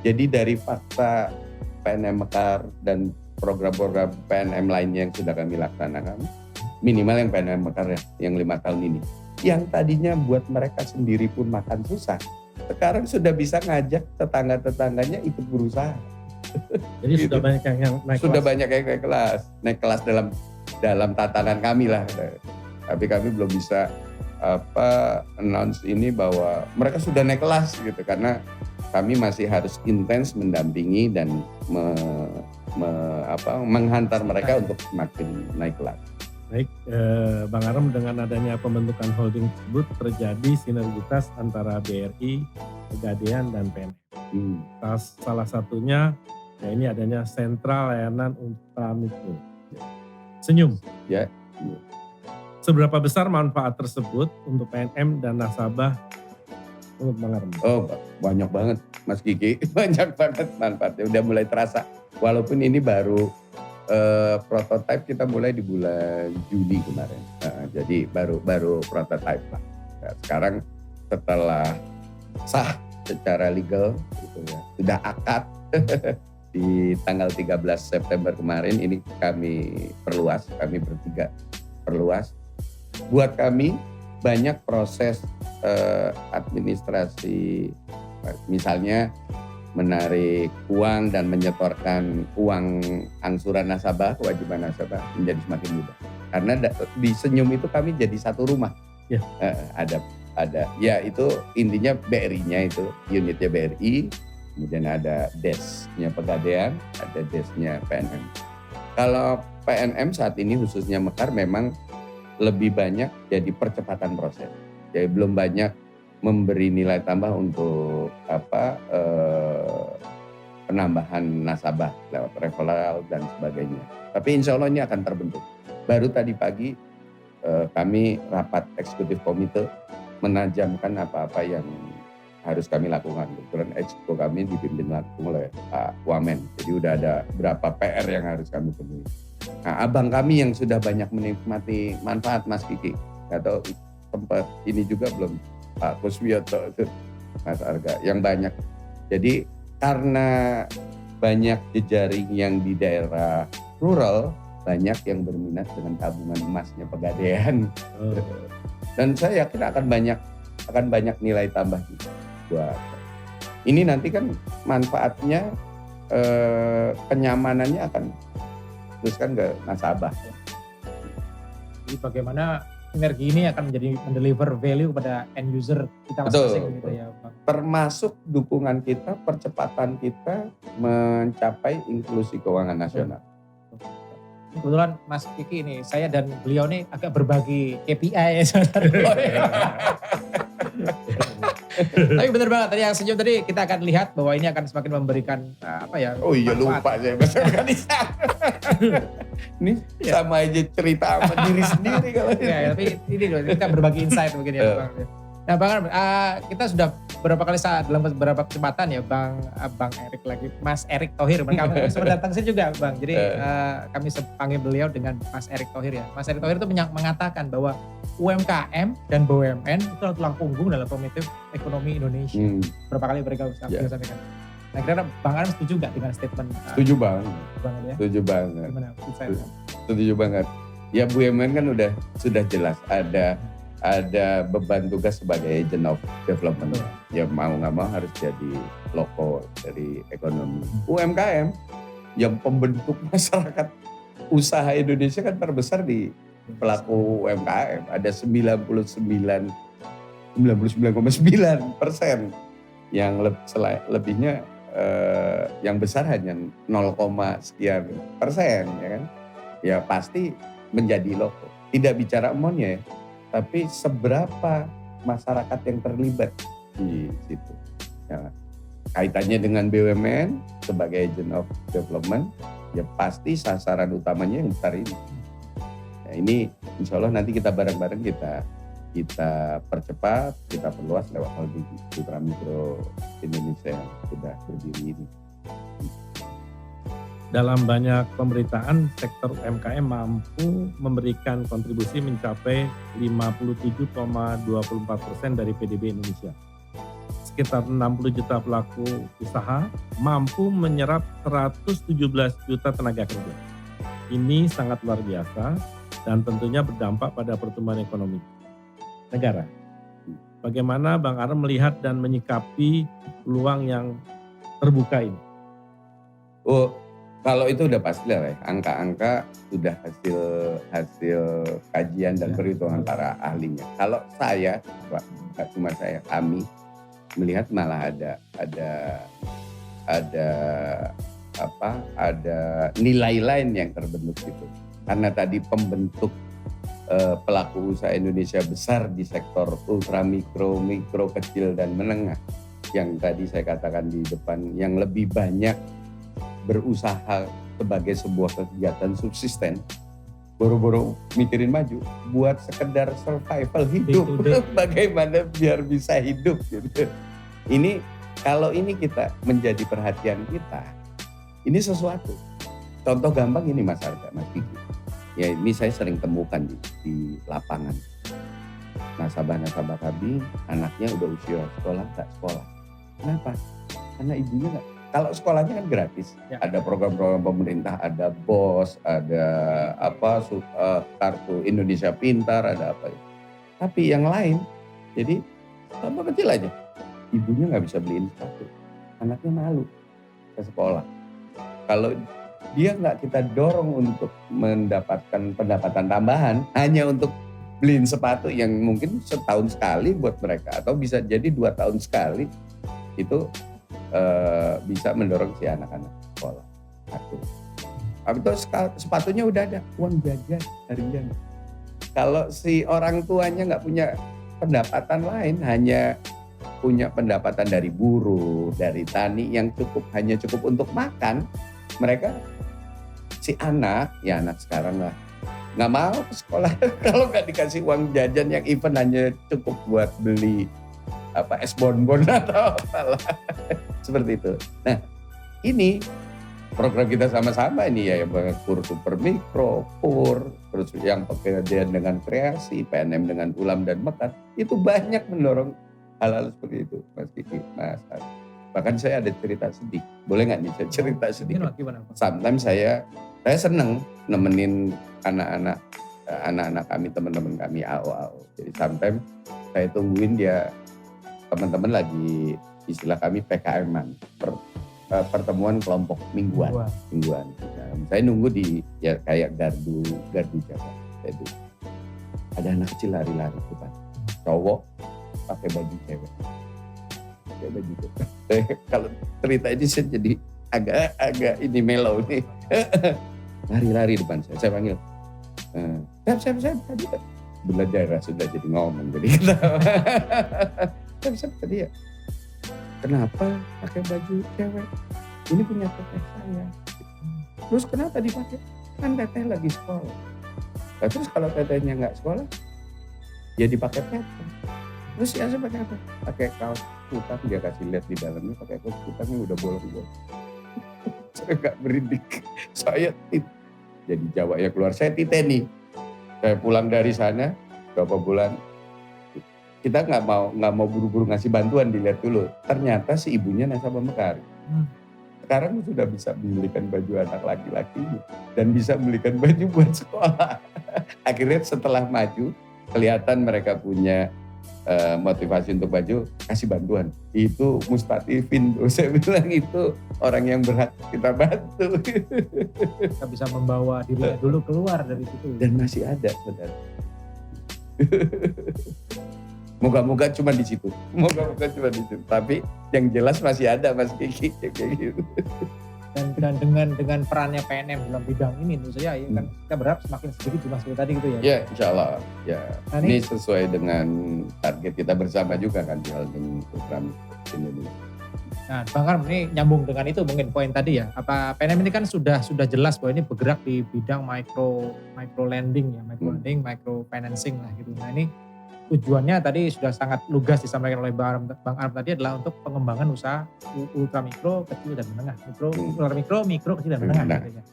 Jadi dari fakta PNM Mekar dan program-program PNM lainnya yang sudah kami laksanakan, minimal yang PNM Mekar yang 5 tahun ini, yang tadinya buat mereka sendiri pun makan susah, sekarang sudah bisa ngajak tetangga-tetangganya ikut berusaha. Jadi sudah banyak yang naik kelas. Sudah banyak yang naik kelas dalam tatanan kami lah. Tapi kami belum bisa announce ini bahwa mereka sudah naik kelas gitu, karena kami masih harus intens mendampingi dan menghantar mereka untuk semakin naik kelas. Baik, Bang Aram, dengan adanya pembentukan holding tersebut terjadi sinergitas antara BRI, Pegadaian, dan PNM. Salah satunya ya ini adanya Sentral Layanan Ultramikro. Senyum. Ya. Seberapa besar manfaat tersebut untuk PNM dan nasabah menurut Bang Aram? Oh, banyak banget Mas Kiki, banyak banget manfaatnya, udah mulai terasa. Walaupun ini baru prototipe, kita mulai di bulan Juni kemarin. Jadi baru prototipe lah. Nah, sekarang setelah sah secara legal gitu ya, sudah akad di tanggal 13 September kemarin, ini kami perluas, kami bertiga perluas. Buat kami banyak proses administrasi, misalnya menarik uang dan menyetorkan uang angsuran nasabah, kewajiban nasabah menjadi semakin mudah. Karena di Senyum itu kami jadi satu rumah. Ya. Ada ya, itu intinya BRI-nya itu, unitnya BRI, kemudian ada desk-nya Pegadaian, ada desk-nya PNM. Kalau PNM saat ini khususnya Mekar memang lebih banyak jadi percepatan proses. Jadi belum banyak memberi nilai tambah untuk penambahan nasabah lewat referral dan sebagainya. Tapi insya Allah ini akan terbentuk. Baru tadi pagi kami rapat eksekutif komite menajamkan apa-apa yang harus kami lakukan. Kebetulan eksekutif kami dipimpin langsung oleh Pak Wamen. Jadi udah ada berapa PR yang harus kami penuhi. Nah, abang kami yang sudah banyak menikmati manfaat Mas Kiki, atau tempat ini juga belum, Pak Kuswiyoto, Mas Arga, yang banyak. Jadi karena banyak jejaring yang di daerah rural, banyak yang berminat dengan tabungan emasnya Pegadaian. Dan saya yakin akan banyak nilai tambah juga buat ini. Nanti kan manfaatnya, kenyamanannya akan teruskan ke nasabah. Jadi bagaimana sinergi ini akan mendeliver value kepada end user kita masing-masing gitu ya Bang. Termasuk dukungan kita, percepatan kita mencapai inklusi keuangan nasional. Kebetulan Mas Kiki ini, saya dan beliau ini agak berbagi KPI ya sebenarnya. Tapi benar banget, tadi yang Senyum tadi kita akan lihat bahwa ini akan semakin memberikan Oh iya, manfaat. lupa saya bahasa organisasi. Ini sama aja cerita sama diri sendiri kalau Ya, tapi ini loh, kita berbagi insight mungkin ya Bang. Nah Bang Aram, kita sudah beberapa kali dalam beberapa kesempatan ya Bang Erik lagi, Mas Erick Thohir. Kami sempat datang sini juga Bang. Jadi kami panggil beliau dengan Mas Erick Thohir ya. Mas Erick Thohir itu mengatakan bahwa UMKM dan BUMN itu adalah tulang punggung dalam lokomotif ekonomi Indonesia. Berapa kali mereka sampaikan. Nah kira-kira Bang Aram setuju nggak dengan statement? Setuju banget. Ya? Setuju banget. Gimana? Setuju banget. Ya BUMN kan sudah jelas ada beban tugas sebagai agent of development. Ya mau nggak mau harus jadi loko dari ekonomi. UMKM yang pembentuk masyarakat usaha Indonesia kan terbesar di pelaku UMKM. Ada 99,9%, yang lebihnya yang besar hanya 0, sekian persen, ya kan? Ya pasti menjadi loko. Tidak bicara amount-nya ya, tapi seberapa masyarakat yang terlibat di situ. Ya, kaitannya dengan BUMN sebagai agent of development, ya pasti sasaran utamanya yang besar ini. Nah, ini insya Allah nanti kita bareng-bareng kita percepat, kita perluas lewat holding Ultramikro Indonesia yang sudah berdiri ini. Dalam banyak pemberitaan, sektor UMKM mampu memberikan kontribusi mencapai 57,24% dari PDB Indonesia. Sekitar 60 juta pelaku usaha mampu menyerap 117 juta tenaga kerja. Ini sangat luar biasa dan tentunya berdampak pada pertumbuhan ekonomi negara. Bagaimana Bang Aram melihat dan menyikapi peluang yang terbuka ini? Kalau itu udah pasti lah ya, angka-angka sudah hasil kajian dan perhitungan para ahlinya. Kalau saya, nggak cuma saya, kami melihat malah ada nilai lain yang terbentuk gitu. Karena tadi pembentuk pelaku usaha Indonesia besar di sektor ultramikro, mikro, kecil dan menengah yang tadi saya katakan di depan, yang lebih banyak berusaha sebagai sebuah kegiatan subsisten, boro-boro mikirin maju buat sekedar survival hidup. Bagaimana biar bisa hidup gitu. Ini kalau ini kita menjadi perhatian kita, ini sesuatu. Contoh gampang ini Mas Arga, Mas Kiki. Ya ini saya sering temukan di lapangan. Nasabah-nasabah kami anaknya udah usia sekolah, nggak sekolah. Kenapa? Karena ibunya nggak. Kalau sekolahnya kan gratis, ada program-program pemerintah, ada BOS, ada kartu Indonesia Pintar, ada apa ya. Tapi yang lain, jadi contoh kecil aja, ibunya nggak bisa beliin sepatu, anaknya malu ke sekolah. Kalau dia nggak kita dorong untuk mendapatkan pendapatan tambahan, hanya untuk beliin sepatu yang mungkin setahun sekali buat mereka, atau bisa jadi 2 tahun sekali, itu bisa mendorong si anak-anak sekolah. Satu. Habis itu sepatunya udah ada, uang jajan harian. Kalau si orang tuanya nggak punya pendapatan lain, hanya punya pendapatan dari buruh, dari tani yang hanya cukup untuk makan, mereka si anak, ya anak sekarang lah, nggak mau ke sekolah kalau nggak dikasih uang jajan yang even hanya cukup buat beli es bonbon atau apalah. Seperti itu. Nah, ini program kita sama-sama ini ya, yang KUR Super Mikro, KUR, terus yang pekerjaan dengan kreasi, PNM dengan ulam dan mekar, itu banyak mendorong hal-hal seperti itu, Mas Kiki, Mas Ari. Bahkan saya ada cerita sedih. Boleh nggak nih saya cerita sedikit? Sometimes saya seneng nemenin anak-anak kami, teman-teman kami AO. Jadi sometimes saya tungguin dia, teman-teman lagi istilah kami PKM-an, pertemuan kelompok mingguan. Nah, saya nunggu di ya kayak gardu jaga. Ada anak kecil lari-lari depan, cowok pakai baju cewek. Pakai baju cewek. Kalau cerita ini saya jadi agak ini mellow nih. Lari-lari depan saya panggil. Saya tadi belajar sudah jadi ngomong jadi kita. Saya tadi ya. Kenapa pakai baju cewek? Ini punya teteh saya. Terus kenapa dipakai? Kan teteh lagi sekolah. Nah, terus kalau tetehnya nggak sekolah, ya dipakai teteh. Terus ya saya pakai apa? Pakai kaos kutang, dia kasih lihat di dalamnya pakai kaos kutang yang udah bolong-bolong. Saya nggak berindik. Saya jadi Jawa ya keluar. Saya titeni. Saya pulang dari sana beberapa bulan. Kita nggak mau buru-buru ngasih bantuan, dilihat dulu. Ternyata si ibunya nasabah mekar. Sekarang sudah bisa membelikan baju anak laki-laki dan bisa membelikan baju buat sekolah. Akhirnya setelah maju, kelihatan mereka punya motivasi untuk baju, kasih bantuan. Itu mustatifin. Saya bilang itu orang yang berhak kita bantu. Kita bisa membawa dirinya dulu keluar dari situ. Dan masih ada, saudara. Moga-moga cuma di situ. Tapi yang jelas masih ada Mas Kiki kayak gitu. Dan dengan perannya PNM dalam bidang ini tentu saja ya kan kita berharap semakin sedikit jumlah seperti tadi gitu ya. Ya, insya Allah. Ya. Nah, ini sesuai dengan target kita bersama juga kan di hal dengan program Indonesia. Nah, Bang Arm ini nyambung dengan itu mungkin poin tadi ya. Apa PNM ini kan sudah jelas bahwa ini bergerak di bidang micro lending ya, lending, micro financing lah gitu. Nah, ini tujuannya tadi sudah sangat lugas disampaikan oleh Bang Arm tadi adalah untuk pengembangan usaha ultra mikro, kecil dan menengah. Mikro, kecil dan menengah. Gitu ya.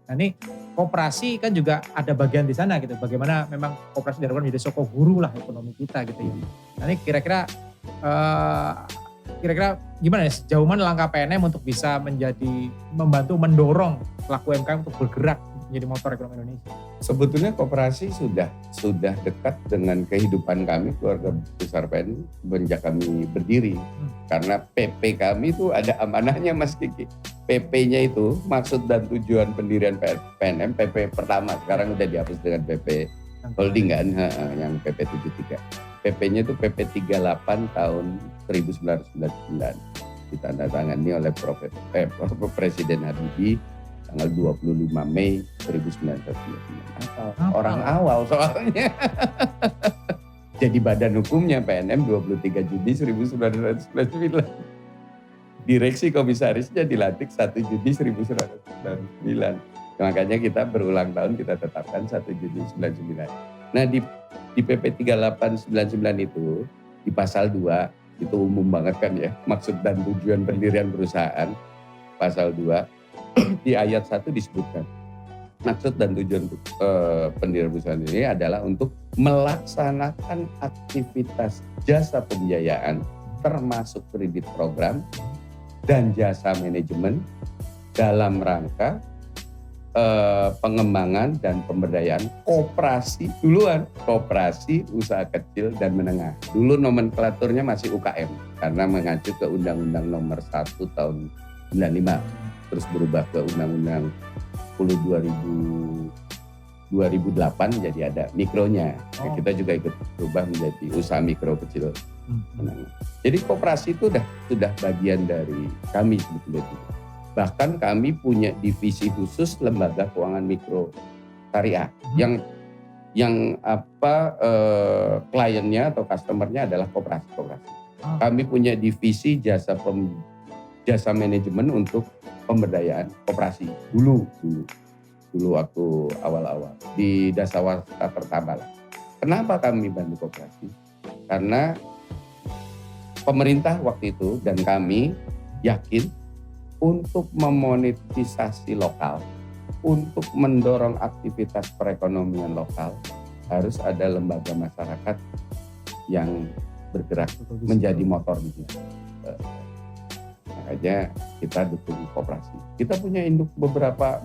Nah ini koperasi kan juga ada bagian di sana gitu. Bagaimana memang koperasi diharapkan menjadi soko guru lah ekonomi kita gitu ya. Nah ini kira-kira gimana ya sejauh mana langkah PNM untuk bisa membantu mendorong pelaku UMKM untuk bergerak menjadi motor ekonomi Indonesia? Sebetulnya koperasi sudah dekat dengan kehidupan kami keluarga besar PNM sejak kami berdiri. Karena PP kami itu ada amanahnya Mas Kiki. PP-nya itu maksud dan tujuan pendirian PNM, PP pertama sekarang udah dihapus dengan PP holding kan, yang PP 73. PP-nya itu PP 38 tahun 1999. Ditandatangani oleh Presiden Habibie tanggal 25 Mei 1999. Orang awal soalnya. Jadi badan hukumnya PNM 23 Juni 1999. Direksi komisarisnya dilantik 1 Juni 1999. Makanya kita berulang tahun kita tetapkan 1 Juni 99. Nah di PP 3899 itu di pasal 2 itu umum banget kan ya, maksud dan tujuan pendirian perusahaan. Pasal 2 di ayat 1 disebutkan maksud dan tujuan pendirian perusahaan ini adalah untuk melaksanakan aktivitas jasa pembiayaan termasuk kredit program dan jasa manajemen dalam rangka pengembangan dan pemberdayaan koperasi koperasi usaha kecil dan menengah. Dulu nomenklaturnya masih UKM karena mengacu ke Undang-Undang Nomor 1 Tahun 95, terus berubah ke Undang-Undang 10 2008 jadi ada mikronya. Nah, kita juga ikut berubah menjadi usaha mikro kecil menengah. Jadi koperasi itu sudah bagian dari kami sebetulnya. Bahkan kami punya divisi khusus lembaga keuangan mikro syariah yang kliennya atau customernya adalah koperasi. Kami punya divisi jasa manajemen untuk pemberdayaan koperasi dulu waktu awal-awal di Dasawarsa pertama lah. Kenapa kami bantu koperasi? Karena pemerintah waktu itu dan kami yakin untuk memonetisasi lokal, untuk mendorong aktivitas perekonomian lokal, harus ada lembaga masyarakat yang bergerak menjadi motor di sini. Makanya kita dukung koperasi. Kita punya beberapa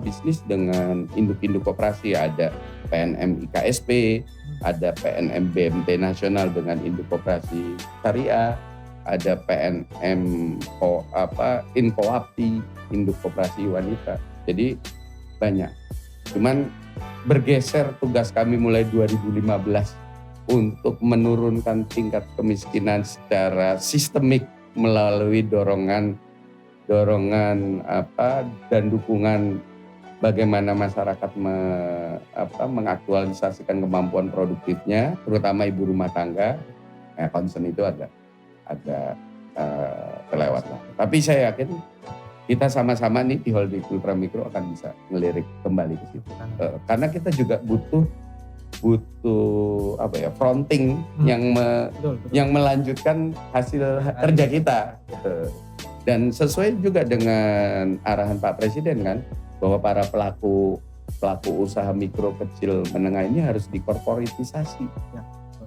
bisnis dengan induk-induk koperasi. Ada PNM IKSP, ada PNM BMT Nasional dengan induk koperasi syariah, ada PNM Inkoapti, induk koperasi wanita. Jadi banyak. Cuman bergeser tugas kami mulai 2015 untuk menurunkan tingkat kemiskinan secara sistemik melalui dorongan dan dukungan bagaimana masyarakat mengaktualisasikan kemampuan produktifnya, terutama ibu rumah tangga. Concern itu agak terlewat lah. Tapi saya yakin kita sama-sama nih di Holding Ultra Mikro akan bisa ngelirik kembali ke situ. Karena kita juga butuh fronting yang melanjutkan hasil kerja kita. Dan sesuai juga dengan arahan Pak Presiden kan, bahwa para pelaku usaha mikro kecil menengah ini harus dikorporatisasi.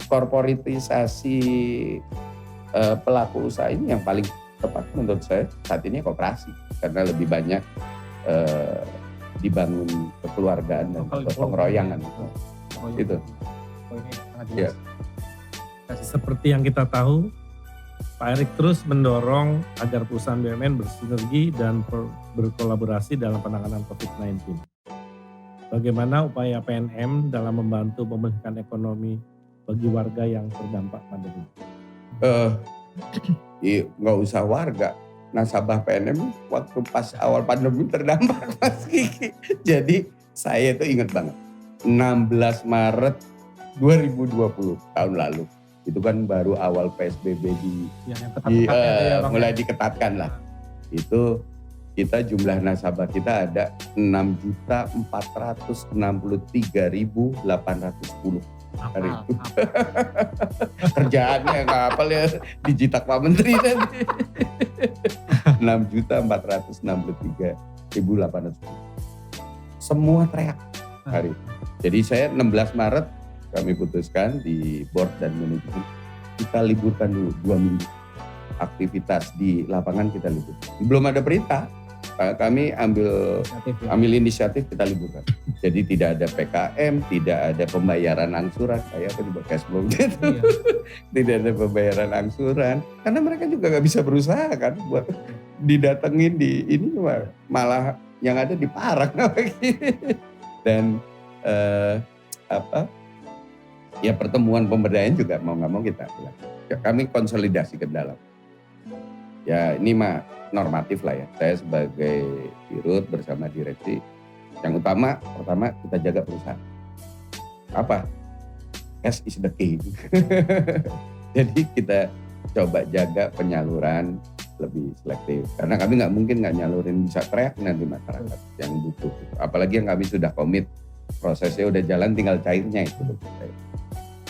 Korporatisasi pelaku usaha ini yang paling tepat menurut saya saat ini koperasi, karena lebih banyak dibangun kekeluargaan dan pengeroyangan. Gitu. Ya. Seperti yang kita tahu, Pak Erik terus mendorong agar perusahaan BUMN bersinergi dan berkolaborasi dalam penanganan COVID-19. Bagaimana upaya PNM dalam membantu memulihkan ekonomi bagi warga yang terdampak pandemi? Nggak usah warga, nasabah PNM waktu pas awal pandemi terdampak Mas Kiki. Jadi saya itu ingat banget 16 Maret 2020 tahun lalu. Itu kan baru awal PSBB mulai diketatkan lah. Itu kita jumlah nasabah kita ada 6.463.810 hari itu. Kerjaannya nggak hafal ya, dijitak Pak Menteri tadi. 6.463.810. Semua teriak hari itu. Jadi saya 16 Maret kami putuskan di board dan manajemen kita liburkan dulu 2 minggu. Aktivitas di lapangan kita liburkan. Belum ada perintah, kami ambil inisiatif kita liburkan. Jadi tidak ada PKM, tidak ada pembayaran angsuran, kayak apa di cash flow gitu. Iya. Tidak ada pembayaran angsuran, karena mereka juga nggak bisa berusaha kan buat didatengin di ini, malah yang ada diparak lagi. Dan ya pertemuan pemberdayaan juga mau nggak mau kita lakukan. Kami konsolidasi ke dalam. Ya ini mah normatif lah ya. Saya sebagai dirut bersama direksi, yang pertama kita jaga perusahaan. Apa? cash is the king. Jadi kita coba jaga penyaluran lebih selektif. Karena kami nggak mungkin nggak nyalurin, bisa teriak nanti masyarakat yang butuh. Apalagi yang kami sudah komit, prosesnya udah jalan, tinggal cairnya itu.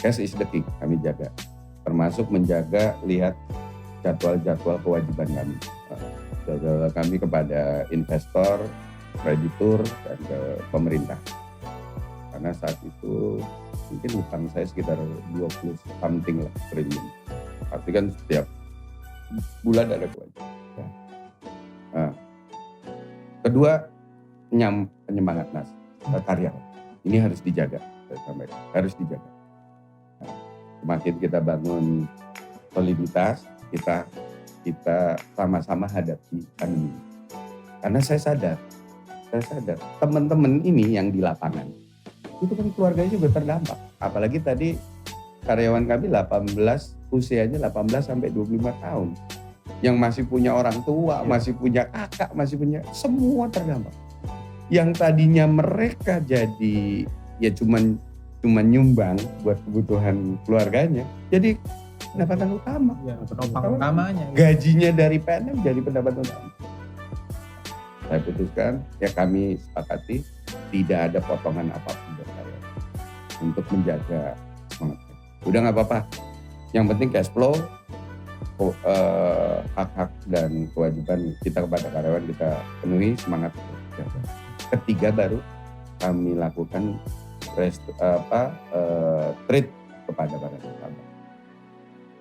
Cash is the king, kami jaga. Termasuk menjaga, lihat jadwal-jadwal kewajiban kami. Jadwal kami kepada investor, kreditur, dan ke pemerintah. Karena saat itu mungkin utang saya sekitar 20 something lah triliun. Tapi kan setiap bulan ada kewajiban. Nah, kedua, penyemangat karyawan. Ini harus dijaga, harus dijaga. Nah, semakin kita bangun soliditas, kita sama-sama hadapi pandemi. Karena saya sadar teman-teman ini yang di lapangan itu kan keluarganya juga terdampak. Apalagi tadi karyawan kami usianya 18 sampai 25 tahun. Yang masih punya orang tua, masih punya kakak, masih punya, semua terdampak. Yang tadinya mereka jadi ya cuman nyumbang buat kebutuhan keluarganya. Jadi pendapatan utama. Ya, penopang utamanya. Gajinya dari PNM jadi pendapatan utama. Saya putuskan, ya kami sepakati tidak ada potongan apapun buat karyawan untuk menjaga semangat. Udah nggak apa-apa. Yang penting cash flow, hak-hak dan kewajiban kita kepada karyawan kita penuhi, semangat. Ketiga baru kami lakukan treat kepada para nasabah.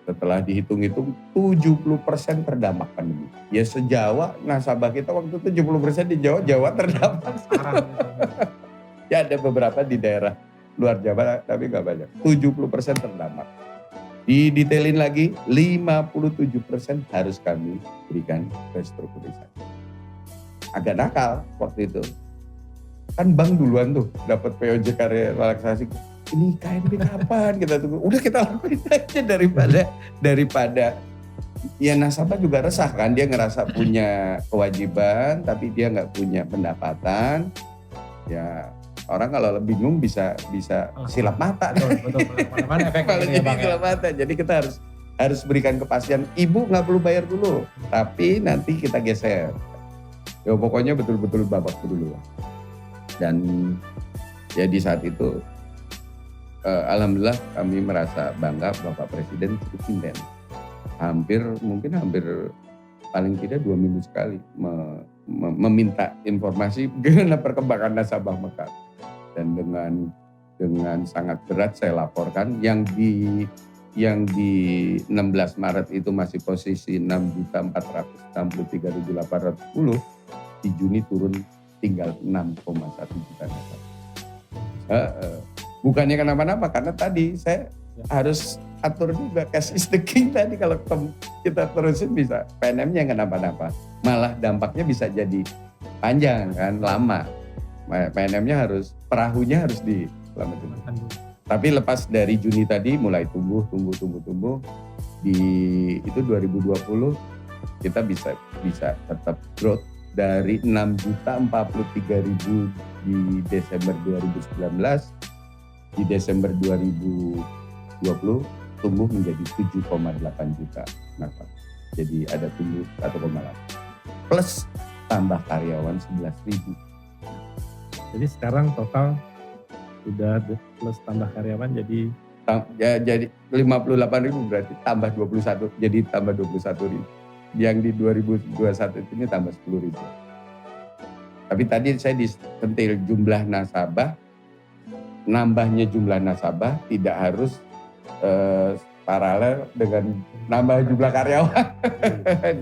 Setelah dihitung-hitung 70% terdampak pandemi. Ya sejawa nasabah kita waktu itu 70% di Jawa terdampak. Ya ada beberapa di daerah luar Jawa tapi nggak banyak. 70% terdampak. Didetailin lagi 57% harus kami berikan restrukturisasi. Agak nakal waktu itu. Kan bank duluan tuh dapat POJK relaksasi. Ini KNB kapan kita tunggu? Udah kita lakuin aja daripada ya nasabah juga resah kan, dia ngerasa punya kewajiban tapi dia nggak punya pendapatan. Ya orang kalau bingung bisa silap mata. Betul. Mana efeknya Bang? Silap mata. Jadi kita harus berikan kepastian. Ibu nggak perlu bayar dulu, tapi nanti kita geser. Ya pokoknya betul-betul babak dulu. Dan ya di saat itu alhamdulillah kami merasa bangga Bapak Presiden cukup sinden. Hampir paling tidak 2 minggu sekali meminta informasi mengenai perkembangan nasabah Mekar. Dan dengan sangat berat saya laporkan yang di 16 Maret itu masih posisi 6.463.810, di Juni turun tinggal 6,1 juta nasabah. Bukannya kenapa-napa, karena tadi saya harus atur juga cash is the king tadi. Kalau kita terusin bisa PNM-nya kenapa-napa, malah dampaknya bisa jadi panjang kan, lama. PNM-nya perahunya harus diselamatin. Tapi lepas dari Juni tadi mulai tumbuh. Di itu 2020 kita bisa tetap growth dari 6.043.000 di Desember 2019. Di Desember 2020 tumbuh menjadi 7,8 juta nasabah. Jadi ada tumbuh 1,8. Plus tambah karyawan 11.000. Jadi sekarang total sudah plus tambah karyawan jadi 58.000 berarti tambah 21. Jadi tambah 21.000. Yang di 2021 ini tambah 10.000. Tapi tadi saya disentil jumlah nasabah. Nambahnya jumlah nasabah tidak harus paralel dengan nambah jumlah karyawan.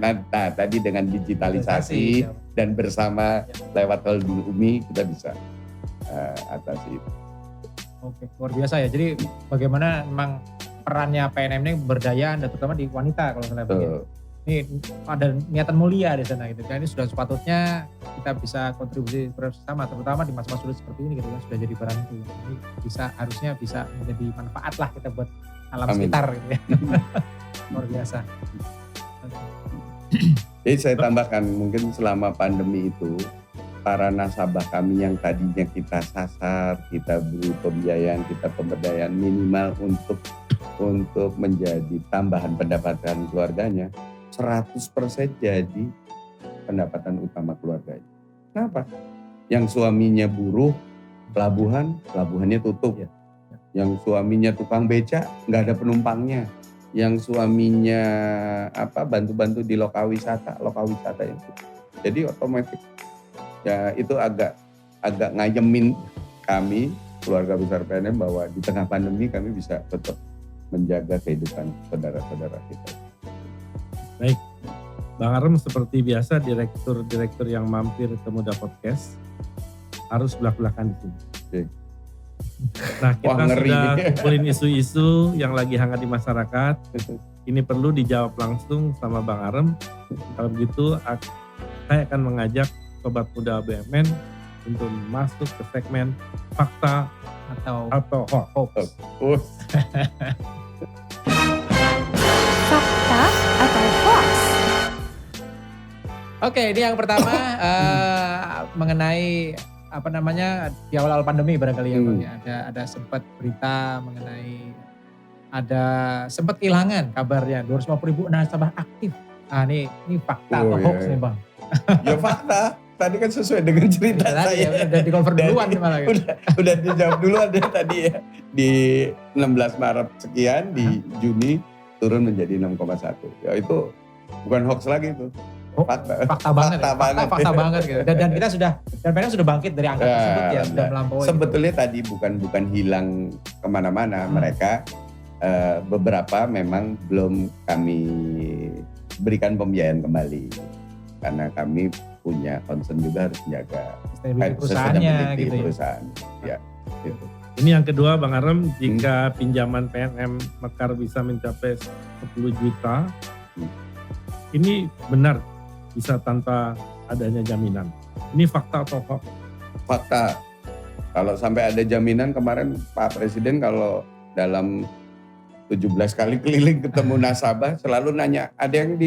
Nah tadi dengan digitalisasi dan bersama lewat Tol Umi kita bisa atasi itu. Oke, luar biasa ya. Jadi bagaimana memang perannya PNM ini berdaya, dan terutama di wanita kalau saya pikir. Ini ada niatan mulia di sana gitu. Ini sudah sepatutnya kita bisa kontribusi bersama, terutama di masa-masa sulit seperti ini gitu kan, sudah jadi bantu. Jadi harusnya bisa menjadi manfaat lah kita buat alam sekitar gitu ya. Luar biasa. Jadi saya tambahkan mungkin selama pandemi itu para nasabah kami yang tadinya kita sasar, kita beri pembiayaan, kita pemberdayaan minimal untuk menjadi tambahan pendapatan keluarganya, 100% jadi pendapatan utama keluarganya. Kenapa? Yang suaminya buruh, pelabuhannya tutup. Yang suaminya tukang beca, nggak ada penumpangnya. Yang suaminya bantu-bantu di lokawisata yang tutup. Jadi otomatis ya itu agak ngayemin kami keluarga besar PNM bahwa di tengah pandemi kami bisa tetap menjaga kehidupan saudara-saudara kita. Baik, Bang Arem seperti biasa direktur yang mampir ke Muda Podcast harus belak-belakan di sini. Oke. Nah, kita ngeri sudah nih. kumpulin isu-isu yang lagi hangat di masyarakat. Ini perlu dijawab langsung sama Bang Arem. Kalau begitu saya akan mengajak Sobat Muda BUMN untuk masuk ke segmen fakta atau hoax. Fakta atau hoax? Oke, ini yang pertama mengenai di awal-awal pandemi barangkali ya Bang ya. Ada sempat berita mengenai sempat kehilangan kabarnya 250.000 nasabah aktif. Ini fakta atau hoax nih Bang? Ya fakta. Tadi kan sesuai dengan cerita saya. Udah di-cover duluan malah. Udah dijawab duluan deh tadi ya. Di 16 Maret sekian, di Juni turun menjadi 6,1. Ya itu bukan hoax lagi itu. Fakta banget gitu. Dan kita PNM sudah bangkit dari angka tersebut ya, sudah melampaui. Sebetulnya tadi bukan hilang kemana-mana. Mereka beberapa memang belum kami berikan pembiayaan kembali. Karena kami punya concern juga harus menjaga perusahaannya gitu ya. Perusahaan. Ya, gitu. Ini yang kedua Bang Arem, jika pinjaman PNM Mekar bisa mencapai 10 juta, ini benar bisa tanpa adanya jaminan. Ini fakta atau hoax? Fakta. Kalau sampai ada jaminan, kemarin Pak Presiden kalau dalam 17 kali keliling ketemu nasabah selalu nanya, ada yang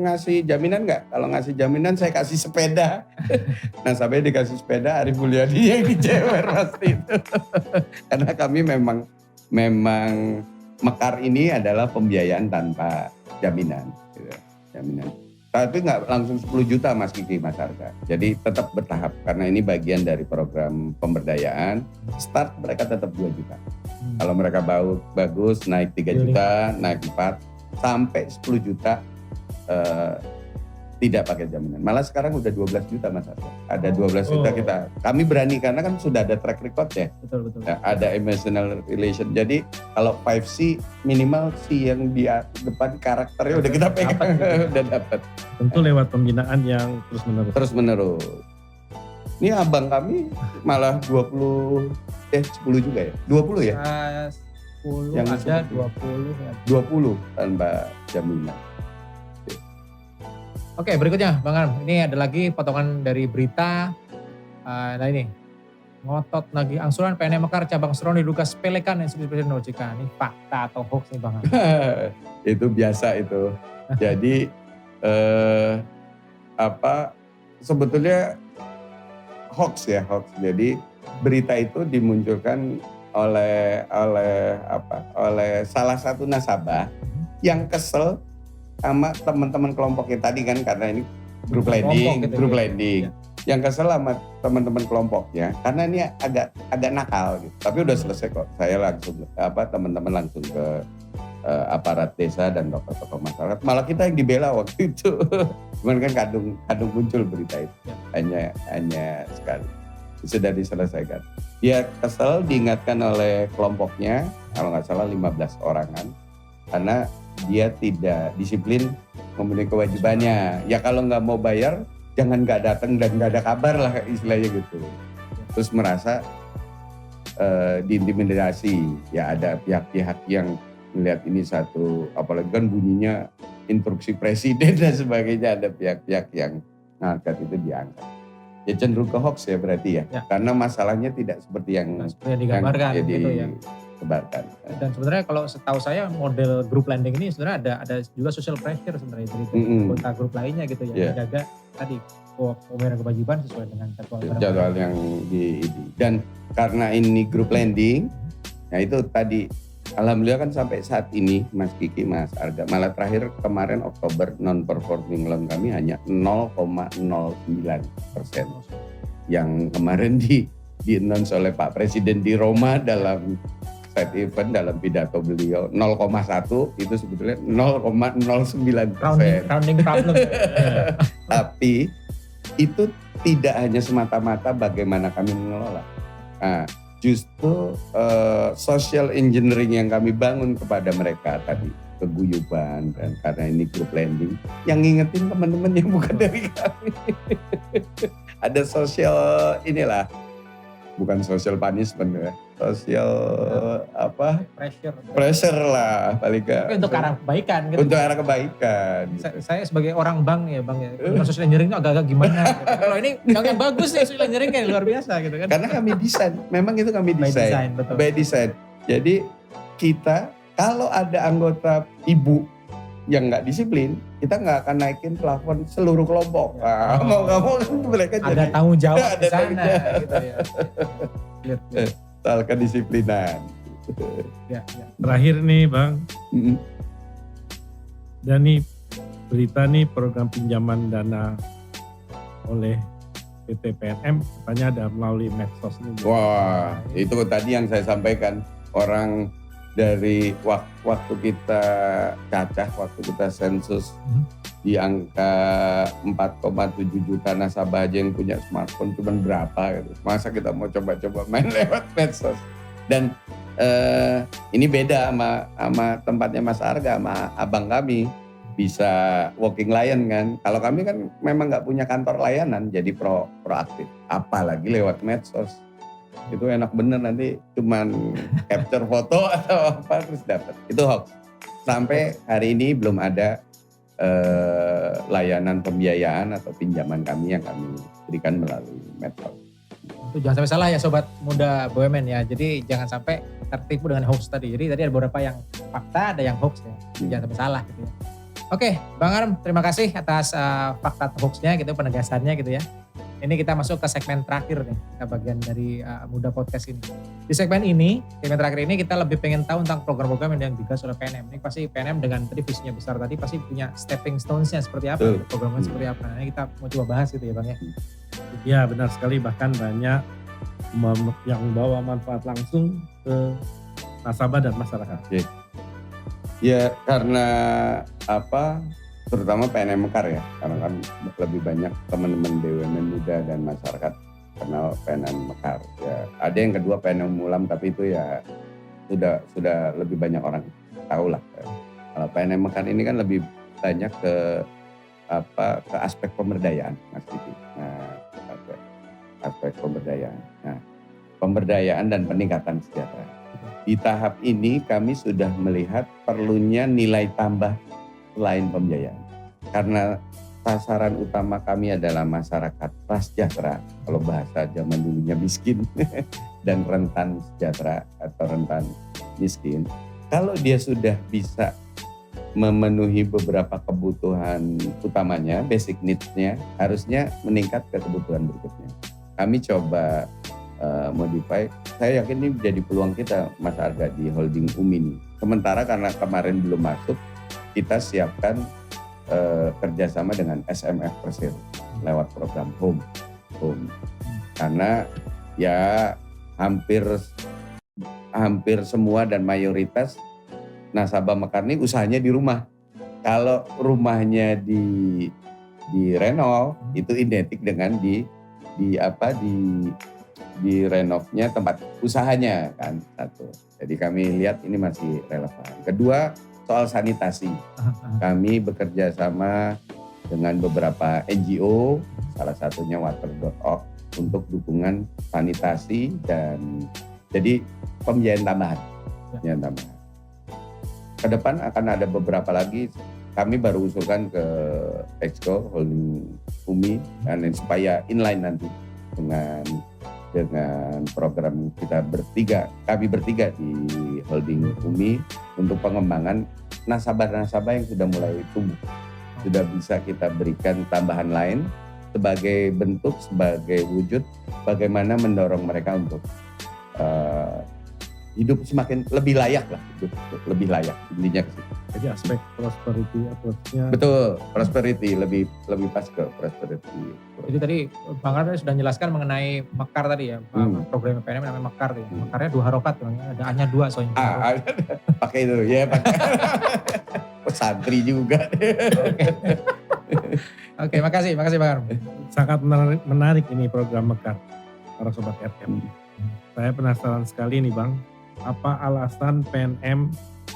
ngasih jaminan nggak? Kalau ngasih jaminan saya kasih sepeda. Nasabahnya dikasih sepeda, Arif Mulyadi yang dijewer pasti itu. Karena kami memang Mekar ini adalah pembiayaan tanpa jaminan. Gitu. Jaminan. Tapi nggak langsung 10 juta Mas Kiki, Mas Arga. Jadi tetap bertahap karena ini bagian dari program pemberdayaan. Start mereka tetap 2 juta. Kalau mereka bagus naik 3 juta, naik 4, sampai 10 juta tidak pakai jaminan. Malah sekarang udah 12 juta Mas Arga. Ada 12 juta kami berani karena kan sudah ada track record ya. Betul. Nah, ada emotional relation. Jadi kalau 5C minimal C yang di depan karakternya udah kita pegang, udah dapat. Tentu lewat pembinaan yang terus menerus. Ini abang kami malah 10 juga ya? 20 ya? 10 yang ada 20 tanpa jaminan. Oke, berikutnya Bang Arem. Ini ada lagi potongan dari berita. Nah ini, ngotot lagi angsuran PNM Mekar cabang Seron diduga sepelekan Institusi Presiden OJK. Ini fakta atau hoax nih Bang Arem? Itu biasa itu. Jadi sebetulnya hoax ya, hoax. Jadi berita itu dimunculkan oleh salah satu nasabah yang kesel sama teman-teman kelompoknya tadi kan, karena ini grup lending. Yang kesel sama teman-teman kelompoknya karena ini agak nakal gitu. Tapi udah selesai kok. Saya langsung teman-teman langsung ke aparat desa dan tokoh-tokoh masyarakat. Malah kita yang dibela waktu itu. Cuman kan kadung muncul berita itu. Hanya sekali. Sudah diselesaikan. Dia kesel, diingatkan oleh kelompoknya, kalau nggak salah 15 orangan, karena dia tidak disiplin memenuhi kewajibannya. Ya kalau nggak mau bayar, jangan nggak datang dan nggak ada kabar lah istilahnya gitu. Terus merasa diintimidasi. Ya ada pihak-pihak yang melihat ini satu, apalagi kan bunyinya instruksi presiden dan sebagainya, ada pihak-pihak yang ngangkat itu diangkat. Ya cenderung ke hoax ya berarti ya. Karena masalahnya tidak seperti yang digambarkan gitu ya. sebarkan. Dan sebenarnya kalau setahu saya model group lending ini sebenarnya ada juga social pressure sebenarnya dari anggota grup lainnya gitu ya, menjaga tadi pembayaran kewajiban sesuai dengan jadwal yang di ini. Dan karena ini group lending, nah itu tadi alhamdulillah kan sampai saat ini Mas Kiki, Mas Arga, malah terakhir kemarin Oktober non performing loan kami hanya 0,09%. Yang kemarin di-announce oleh Pak Presiden di Roma dalam side event, dalam pidato beliau 0,1 itu sebetulnya 0,09%. Rounding problem. Tapi itu tidak hanya semata-mata bagaimana kami mengelola. Nah, justru social engineering yang kami bangun kepada mereka tadi, keguyuban, dan karena ini group lending, yang ngingetin teman-teman yang bukan dari kami. Ada social inilah, bukan social punishment ya, social pressure lah paling gak. Tapi untuk arah kebaikan gitu. Untuk arah kebaikan. Saya sebagai orang bank ya Bang ya, social engineering itu agak-agak gimana gitu. Kalau ini yang bagus ya social engineering kayak luar biasa gitu kan. Karena kami desain, memang itu kami desain. By design. Jadi kita kalau ada anggota ibu yang nggak disiplin, kita nggak akan naikin plafon seluruh kelompok. Nah, mau nggak mau mereka ada jadi tanggung jawab di sana gitu ya. Soal kedisiplinan. Ya. Terakhir nih Bang, dan nih berita nih program pinjaman dana oleh PT PNM katanya ada melalui medsos nih. Wah, itu tadi yang saya sampaikan, orang dari waktu kita cacah, waktu kita sensus di angka 4,7 juta nasabah aja yang punya smartphone cuma berapa gitu. Masa kita mau coba-coba main lewat medsos. Dan ini beda sama tempatnya Mas Arga, sama abang kami. Bisa walking lion kan. Kalau kami kan memang nggak punya kantor layanan, jadi proaktif. Apalagi lewat medsos. Itu enak bener, nanti cuman capture foto atau apa terus dapat. Itu hoax. Sampai hari ini belum ada layanan pembiayaan atau pinjaman kami yang kami berikan melalui medsos. Itu jangan sampai salah ya sobat muda BUMN ya. Jadi jangan sampai tertipu dengan hoax tadi. Jadi tadi ada beberapa yang fakta, ada yang hoax ya. Jangan sampai salah gitu ya. Oke, Bang Arm, terima kasih atas fakta hoaxnya gitu, penegasannya gitu ya. Ini kita masuk ke segmen terakhir nih, kita bagian dari Muda Podcast ini. Di segmen terakhir ini kita lebih pengen tahu tentang program-program yang digagas oleh PNM. Ini pasti PNM dengan tadi visinya besar tadi pasti punya stepping stones-nya seperti apa, programnya seperti apa. Nah, ini kita mau coba bahas gitu ya Bang ya. Ya benar sekali, bahkan banyak yang membawa manfaat langsung ke nasabah dan masyarakat. Ya karena terutama PNM Mekar ya, karena kan lebih banyak teman-teman BUMN muda dan masyarakat kenal PNM Mekar. Ya, ada yang kedua PNM Mulam, tapi itu ya sudah lebih banyak orang tahu lah. Kalau PNM Mekar ini kan lebih banyak ke aspek pemberdayaan, Mas Diki. Nah, aspek pemberdayaan. Nah, pemberdayaan dan peningkatan sejahtera. Di tahap ini kami sudah melihat perlunya nilai tambah selain pembiayaan. Karena sasaran utama kami adalah masyarakat prasejahtera, kalau bahasa zaman dulunya miskin, dan rentan sejahtera atau rentan miskin. Kalau dia sudah bisa memenuhi beberapa kebutuhan utamanya, basic needs-nya, harusnya meningkat ke kebutuhan berikutnya. Kami coba modify, saya yakin ini menjadi peluang kita Mas Arga di holding UMI ini. Sementara karena kemarin belum masuk, kita siapkan kerjasama dengan SMF Persero lewat program Home. Karena ya hampir semua dan mayoritas nasabah Mekar ini usahanya di rumah. Kalau rumahnya di renov, itu identik dengan di renovnya tempat usahanya kan, satu. Jadi kami lihat ini masih relevan. Kedua, soal sanitasi. Kami bekerja sama dengan beberapa NGO, salah satunya water.org untuk dukungan sanitasi dan jadi pembiayaan tambahan. Ke depan akan ada beberapa lagi. Kami baru usulkan ke Exco Holding UMI dan supaya inline nanti dengan dengan program kami bertiga di holding Umi untuk pengembangan nasabah-nasabah yang sudah mulai tumbuh. Sudah bisa kita berikan tambahan lain sebagai bentuk, sebagai wujud bagaimana mendorong mereka untuk hidup semakin lebih layak lah, hidup lebih layak, intinya ke situ. Jadi aspek prosperity approach-nya. Betul, prosperity lebih pas ke prosperity. Jadi tadi Bang Arif sudah menjelaskan mengenai Mekar tadi ya, program PNM namanya Mekar ya. Mekarnya 2 harokat, ada A-nya 2 soalnya. Pakai itu ya, pakai. Santri juga. Oke, makasih Bang Arif. Sangat menarik ini program Mekar, para sobat RKM. Saya penasaran sekali nih Bang, apa alasan PNM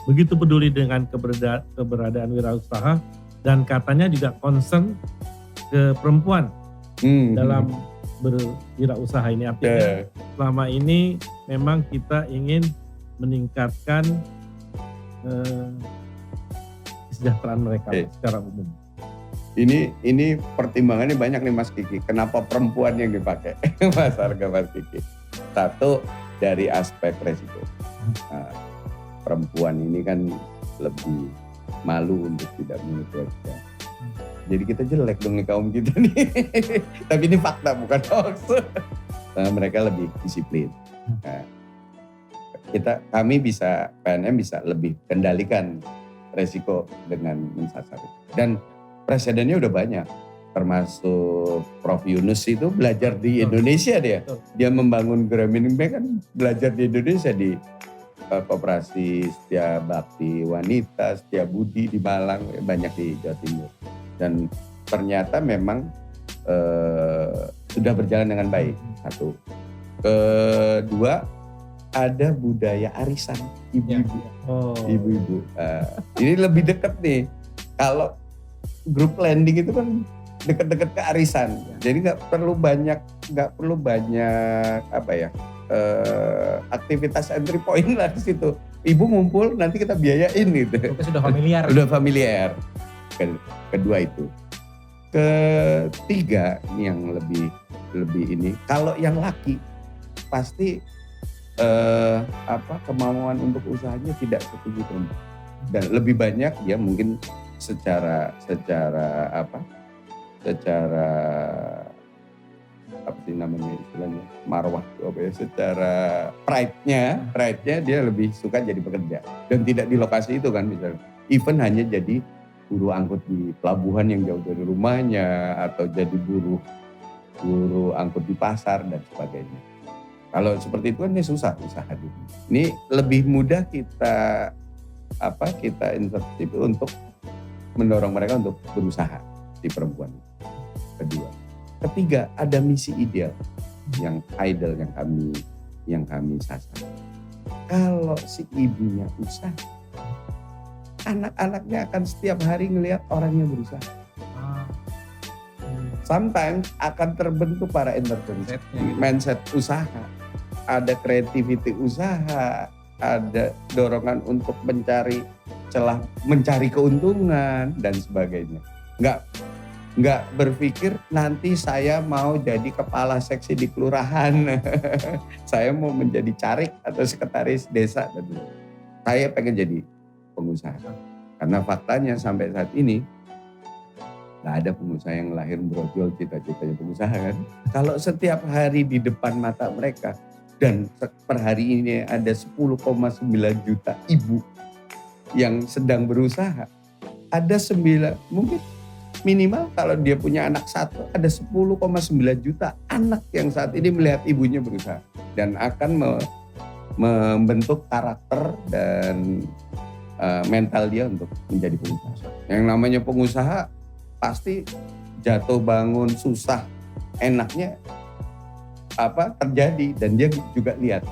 begitu peduli dengan keberadaan wirausaha dan katanya juga concern ke perempuan dalam berwirausaha ini. Artinya selama ini memang kita ingin meningkatkan kesejahteraan mereka secara umum. Ini pertimbangannya banyak nih Mas Kiki. Kenapa perempuan yang dipakai Mas Arga, Mas Kiki? Satu, dari aspek resiko. Nah, perempuan ini kan lebih malu untuk tidak mengeluarkan. Jadi kita jelek dong nih kaum kita nih. Tapi ini fakta bukan hoax. Mereka lebih disiplin. Nah, PNM bisa lebih kendalikan resiko dengan mensasar. Dan presidennya udah banyak. Termasuk Prof. Yunus itu belajar di Indonesia dia. Dia membangun Grameen Bank kan belajar di Indonesia di Koperasi Setia Bakti Wanita, Setia Budi di Malang, banyak di Jawa Timur. Dan ternyata memang sudah berjalan dengan baik. Satu. Kedua, ada budaya arisan ibu-ibu. Ibu-ibu. Ini lebih dekat nih. Kalau grup lending itu kan deket-deket ke arisan, jadi nggak perlu banyak aktivitas entry point lah di situ. Ibu ngumpul, nanti kita biayain gitu. Oke, sudah familiar. Udah familiar. Kedua itu. Ketiga yang lebih ini, kalau yang laki pasti kemauan untuk usahanya tidak setinggi perempuan. Dan lebih banyak ya mungkin secara apa sih namanya istilahnya marwah secara pride-nya dia lebih suka jadi pekerja dan tidak di lokasi itu kan, misalnya even hanya jadi buruh angkut di pelabuhan yang jauh dari rumahnya atau jadi buruh angkut di pasar dan sebagainya. Kalau seperti itu kan ini susah usaha dulu. Ini lebih mudah kita insentif untuk mendorong mereka untuk berusaha si perempuan. Kedua. Ketiga, ada misi ideal yang idol yang kami sasar. Kalau si ibunya usaha, anak-anaknya akan setiap hari ngelihat orang yang berusaha. Sometimes akan terbentuk para entrepreneur, mindset usaha, ada creativity usaha, ada dorongan untuk mencari celah, mencari keuntungan dan sebagainya. Nggak berpikir nanti saya mau jadi kepala seksi di kelurahan, saya mau menjadi carik atau sekretaris desa. Saya pengen jadi pengusaha. Karena faktanya sampai saat ini nggak ada pengusaha yang lahir brojol cita-citanya pengusaha kan. Kalau setiap hari di depan mata mereka dan per hari ini ada 10,9 juta ibu yang sedang berusaha, ada 9 mungkin minimal kalau dia punya anak satu, ada 10,9 juta anak yang saat ini melihat ibunya berusaha dan akan membentuk karakter dan mental dia untuk menjadi pengusaha. Yang namanya pengusaha pasti jatuh bangun susah, enaknya terjadi dan dia juga lihat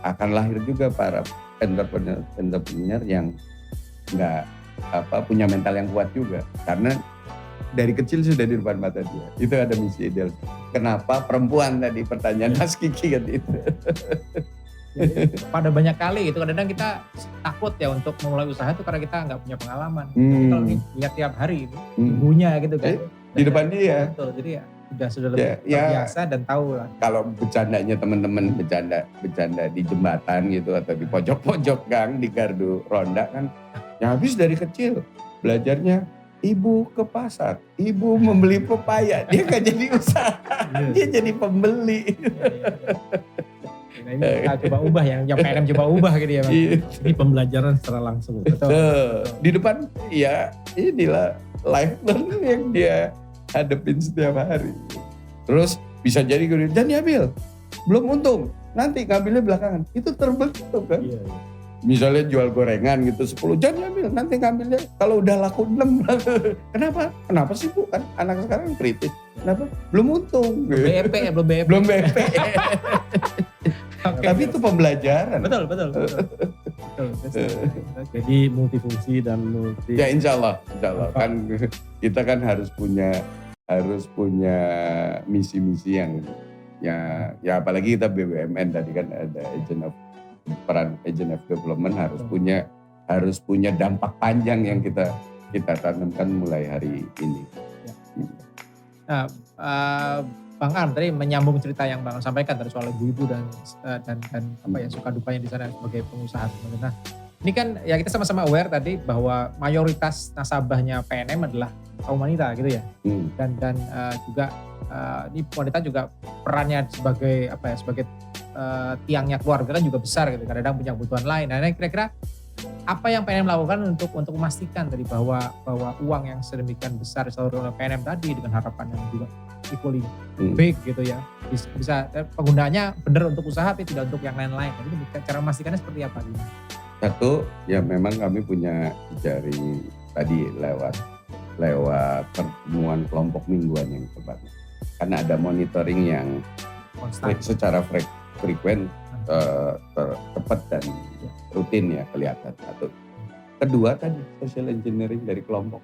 akan lahir juga para entrepreneur yang nggak punya mental yang kuat juga karena dari kecil sudah di depan mata dia. Itu ada misi ideal. Kenapa perempuan tadi pertanyaan Mas Kiki kan itu. Jadi, pada banyak kali itu kadang-kadang kita takut ya untuk memulai usaha itu karena kita nggak punya pengalaman. Kalau lihat tiap hari itu ibunya gitu kan. Di depan dia. Betul. Jadi ya sudah lebih terbiasa dan tahu lah. Kalau bercandanya teman-teman bercanda di jembatan gitu atau di pojok-pojok gang di gardu ronda kan, yang habis dari kecil belajarnya ibu ke pasar, ibu membeli pepaya, dia gak jadi usaha, dia jadi pembeli. Nah, ini kita coba ubah yang PNM coba ubah gitu ya Bang. Ini pembelajaran secara langsung. Betul. Di depan ya inilah life learning yang dia hadepin setiap hari. Terus bisa jadi gini, jangan diambil, belum untung, nanti ngambilnya belakangan. Itu terbentuk kan. Iya. Misalnya jual gorengan gitu 10, jangan diambil, nanti ngambilnya kalau udah laku 6. Kenapa? Kenapa sih Bu? Kan anak sekarang kritis. Kenapa? Belum untung. BEP ya, belum BEP. Tapi itu pembelajaran. Betul. Jadi multifungsi dan multi. Ya insya Allah kan kita kan harus punya misi-misi yang ya apalagi kita BUMN tadi kan ada peran agent of development harus punya dampak panjang yang kita tanamkan mulai hari ini. Nah, Bang Arm tadi menyambung cerita yang Bang Arm sampaikan tadi soal ibu-ibu dan apa ya suka dukanya di sana sebagai pengusaha. Nah, ini kan ya kita sama-sama aware tadi bahwa mayoritas nasabahnya PNM adalah kaum wanita gitu ya. Dan juga ini wanita juga perannya sebagai tiangnya keluarga kan juga besar gitu. Kadang-kadang punya kebutuhan lain. Nah, kira-kira apa yang PNM lakukan untuk memastikan tadi bahwa uang yang sedemikian besar disalurkan oleh PNM tadi dengan harapan yang juga equally big gitu ya, bisa penggunaannya benar untuk usaha tapi tidak untuk yang lain-lain. Jadi cara memastikannya seperti apa? Satu, ya memang kami punya jaring tadi lewat pertemuan kelompok mingguan yang tepatnya. Karena ada monitoring yang secara frekuen, tepat dan rutin ya kelihatan. Satu. Kedua tadi social engineering dari kelompok.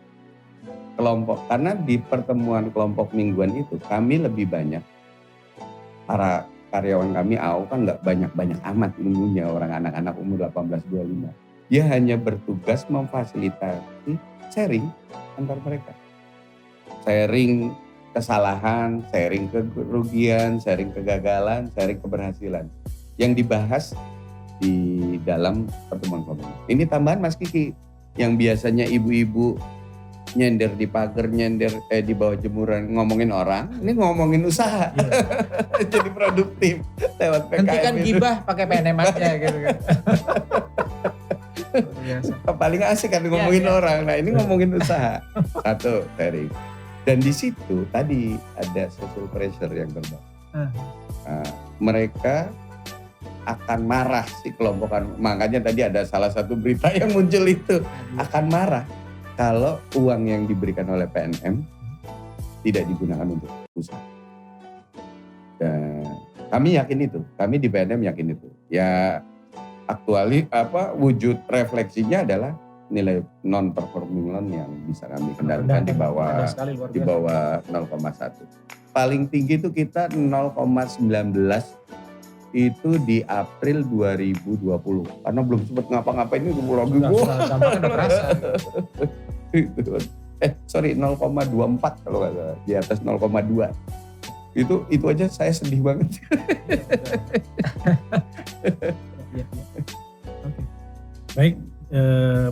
Karena di pertemuan kelompok mingguan itu kami lebih banyak, para karyawan kami AO kan nggak banyak amat ilmunya, orang anak-anak umur 18-25. Dia hanya bertugas memfasilitasi sharing antar mereka. Sharing kesalahan, sharing kerugian, sharing kegagalan, sharing keberhasilan. Yang dibahas di dalam pertemuan kelompok. Ini tambahan Mas Kiki, yang biasanya ibu-ibu nyender di pagar, di bawah jemuran ngomongin orang, ini ngomongin usaha. Jadi produktif lewat PKM. Hentikan gibah pakai PNM aja gitu kan. Paling asik kan ngomongin orang. Nah, ini ngomongin usaha. Satu, sharing. Dan di situ tadi ada social pressure yang berubah. Mereka akan marah si kelompokan. Makanya tadi ada salah satu berita yang muncul itu akan marah kalau uang yang diberikan oleh PNM tidak digunakan untuk usaha. Dan kami yakin itu, kami di PNM yakin itu. Ya wujud refleksinya adalah nilai non performing loan yang bisa kami kendalikan di bawah 0,1. Paling tinggi itu kita 0,19 itu di April 2020. Karena belum sempat ngapa-ngapain ini lagi gue. Sorry 0,24 kalau nggak salah, di atas 0,2. Itu aja saya sedih banget. Baik,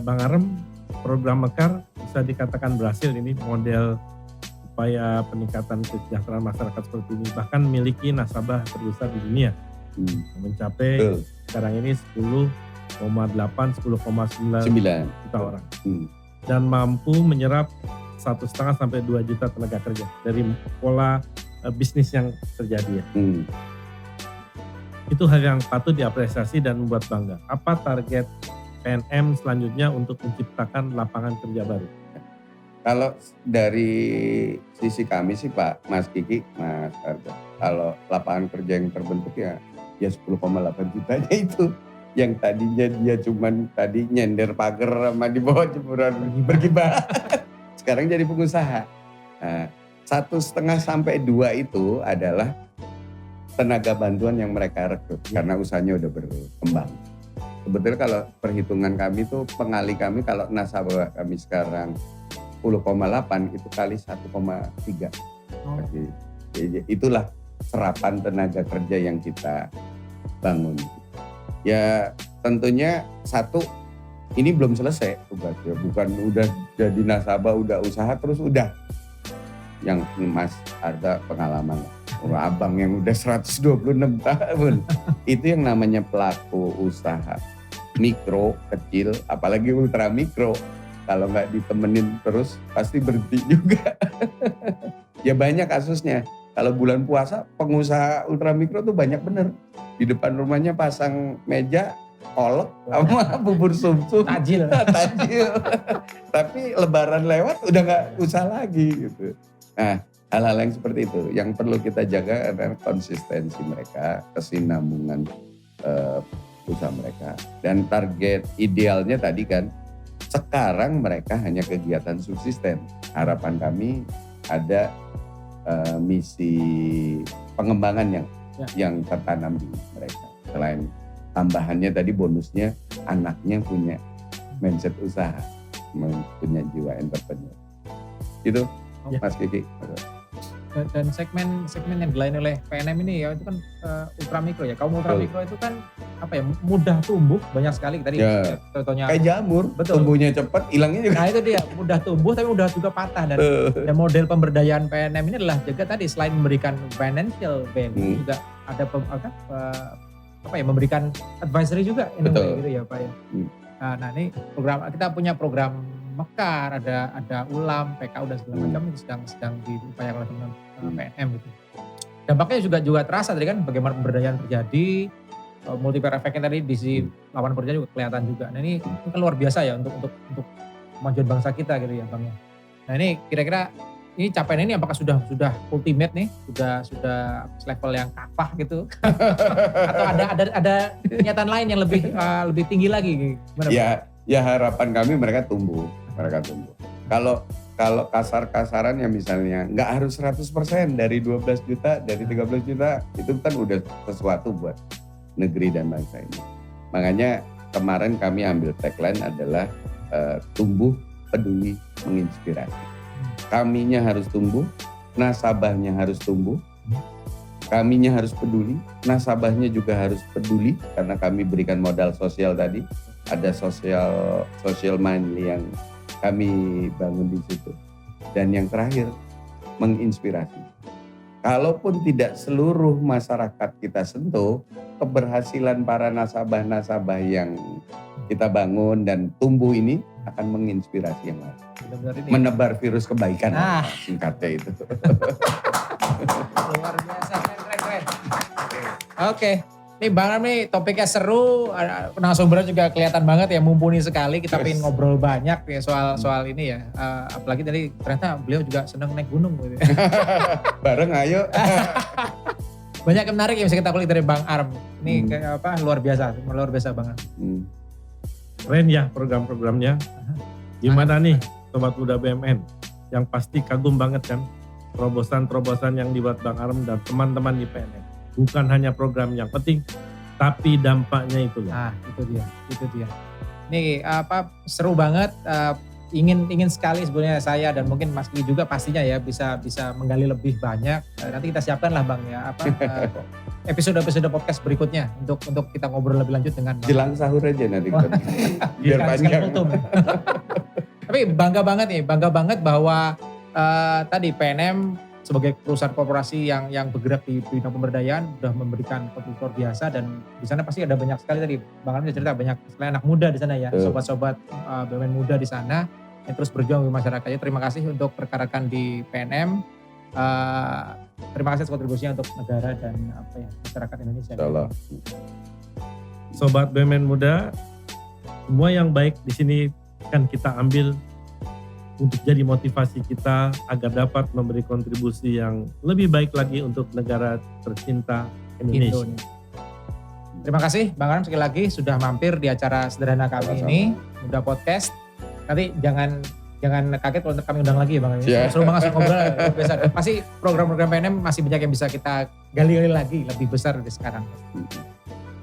Bang Arem, program Mekar bisa dikatakan berhasil. Ini model upaya peningkatan kesejahteraan masyarakat seperti ini, bahkan memiliki nasabah terbesar di dunia, mencapai sekarang ini 10,8, 10,9 juta orang, dan mampu menyerap 1,5 sampai 2 juta tenaga kerja dari pola bisnis yang terjadi ya. Itu hal yang patut diapresiasi dan membuat bangga. Apa target PNM selanjutnya untuk menciptakan lapangan kerja baru? Kalau dari sisi kami sih Pak, Mas Kiki, Mas Arga, kalau lapangan kerja yang terbentuk ya 10,8 jutanya itu. Yang tadinya dia cuman tadi nyender pagar sama di bawah jemuran bergibah. Sekarang jadi pengusaha. Nah, 1,5 sampai 2 itu adalah tenaga bantuan yang mereka rekrut karena usahanya udah berkembang. Sebetulnya kalau perhitungan kami tuh pengali kami kalau nasabah kami sekarang 10,8 itu kali 1,3. Itulah serapan tenaga kerja yang kita bangun. Ya tentunya satu, ini belum selesai tugasnya, bukan udah jadi nasabah, udah usaha terus udah. Yang Mas ada pengalaman, abang yang udah 126 tahun, itu yang namanya pelaku usaha mikro, kecil, apalagi ultra mikro. Kalau nggak ditemenin terus pasti berhenti juga. Ya banyak kasusnya. Kalau bulan puasa pengusaha ultra mikro tuh banyak bener. Di depan rumahnya pasang meja, kolak sama bubur sumsum. Tajil. Tapi lebaran lewat udah nggak usah lagi gitu. Nah, hal-hal yang seperti itu yang perlu kita jaga adalah konsistensi mereka, kesinambungan usaha mereka. Dan target idealnya tadi kan, sekarang mereka hanya kegiatan subsisten. Harapan kami ada misi pengembangan yang tertanam di mereka. Selain tambahannya tadi bonusnya, anaknya punya mindset usaha, punya jiwa entrepreneur. Itu Mas Kiki. Dan segmen yang dilayani oleh PNM ini ya itu kan ultra mikro ya. Kaum ultra mikro itu kan apa ya, mudah tumbuh, banyak sekali tadi contohnya kayak jamur, tumbuhnya cepat, hilangnya juga. Nah itu dia, mudah tumbuh tapi mudah juga patah. Dan model pemberdayaan PNM ini adalah juga tadi selain memberikan financial value juga ada memberikan advisory juga gitu ya Pak ya. Nah ini program, kita punya program Mekar, ada ULAM, PKU dan segala macam itu sedang diupayakan oleh teman PNM gitu. Dampaknya juga terasa tadi kan, bagaimana pemberdayaan terjadi, multiplier efeknya tadi di sisi lawan pekerjaan juga kelihatan juga. Nah ini kan luar biasa ya untuk kemajuan bangsa kita gitu ya Bang. Nah ini kira-kira ini capaian ini apakah sudah ultimate nih, sudah level yang kafah gitu, atau ada kenyataan lain yang lebih tinggi lagi? Gimana, ya harapan kami mereka tumbuh. Kalau kasar-kasaran ya misalnya nggak harus 100% dari 12 juta, dari 13 juta, itu kan udah sesuatu buat negeri dan bangsa ini. Makanya kemarin kami ambil tagline adalah tumbuh, peduli, menginspirasi. Kaminya harus tumbuh, nasabahnya harus tumbuh, kaminya harus peduli, nasabahnya juga harus peduli karena kami berikan modal sosial tadi. Ada social money yang kami bangun di situ. Dan yang terakhir, menginspirasi. Kalaupun tidak seluruh masyarakat kita sentuh, keberhasilan para nasabah-nasabah yang kita bangun dan tumbuh ini akan menginspirasi yang lain. Menebar virus kebaikan, singkatnya itu. Luar biasa, keren. Oke. Nih Bang Aram nih topiknya seru, narasumbernya juga kelihatan banget ya, mumpuni sekali. Kita pengen ngobrol banyak ya soal ini ya. Apalagi tadi ternyata beliau juga senang naik gunung gitu. Bareng ayo. Banyak yang menarik yang bisa kita kulik dari Bang Aram. Ini kayak luar biasa Bang Aram. Keren ya program-programnya. Gimana nih Sobat Muda BUMN? Yang pasti kagum banget kan terobosan-terobosan yang dibuat Bang Aram dan teman-teman di PNM. Bukan hanya program yang penting, tapi dampaknya itu loh. Itu dia. Ini seru banget. Ingin sekali sebenarnya saya dan mungkin Mas Kiki juga pastinya ya bisa menggali lebih banyak. Nanti kita siapkan lah Bang ya episode podcast berikutnya untuk kita ngobrol lebih lanjut dengan Bang. Jelang sahur aja nanti. Biar panjang. Tapi bangga banget bahwa tadi PNM sebagai perusahaan korporasi yang bergerak di bidang pemberdayaan sudah memberikan kontribusi luar biasa, dan di sana pasti ada banyak sekali tadi Bang Aram cerita banyak sekali anak muda di sana ya, sobat-sobat BUMN muda di sana yang terus berjuang di masyarakatnya. Terima kasih untuk rekan-rekan di PNM. Terima kasih atas kontribusinya untuk negara dan masyarakat Indonesia. Sobat BUMN muda, semua yang baik di sini kan kita ambil untuk jadi motivasi kita agar dapat memberi kontribusi yang lebih baik lagi untuk negara tercinta Indonesia. Terima kasih Bang Aram sekali lagi sudah mampir di acara sederhana kami ini, Muda Podcast. Nanti jangan kaget kalau kami undang lagi ya Bang Aram. Seru banget ngobrol biasa. Pasti program-program PNM masih banyak yang bisa kita gali-gali lagi lebih besar dari sekarang.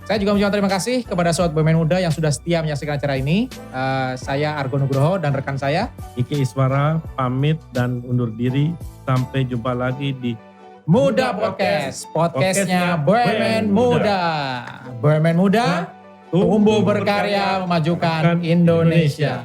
Saya juga mengucapkan terima kasih kepada Sobat BUMN Muda yang sudah setia menyaksikan acara ini. Saya Argo Nugroho dan rekan saya Kiki Iswara pamit dan undur diri. Sampai jumpa lagi di Muda Podcast, podcastnya BUMN Muda. BUMN Muda, tumbuh berkarya memajukan Indonesia.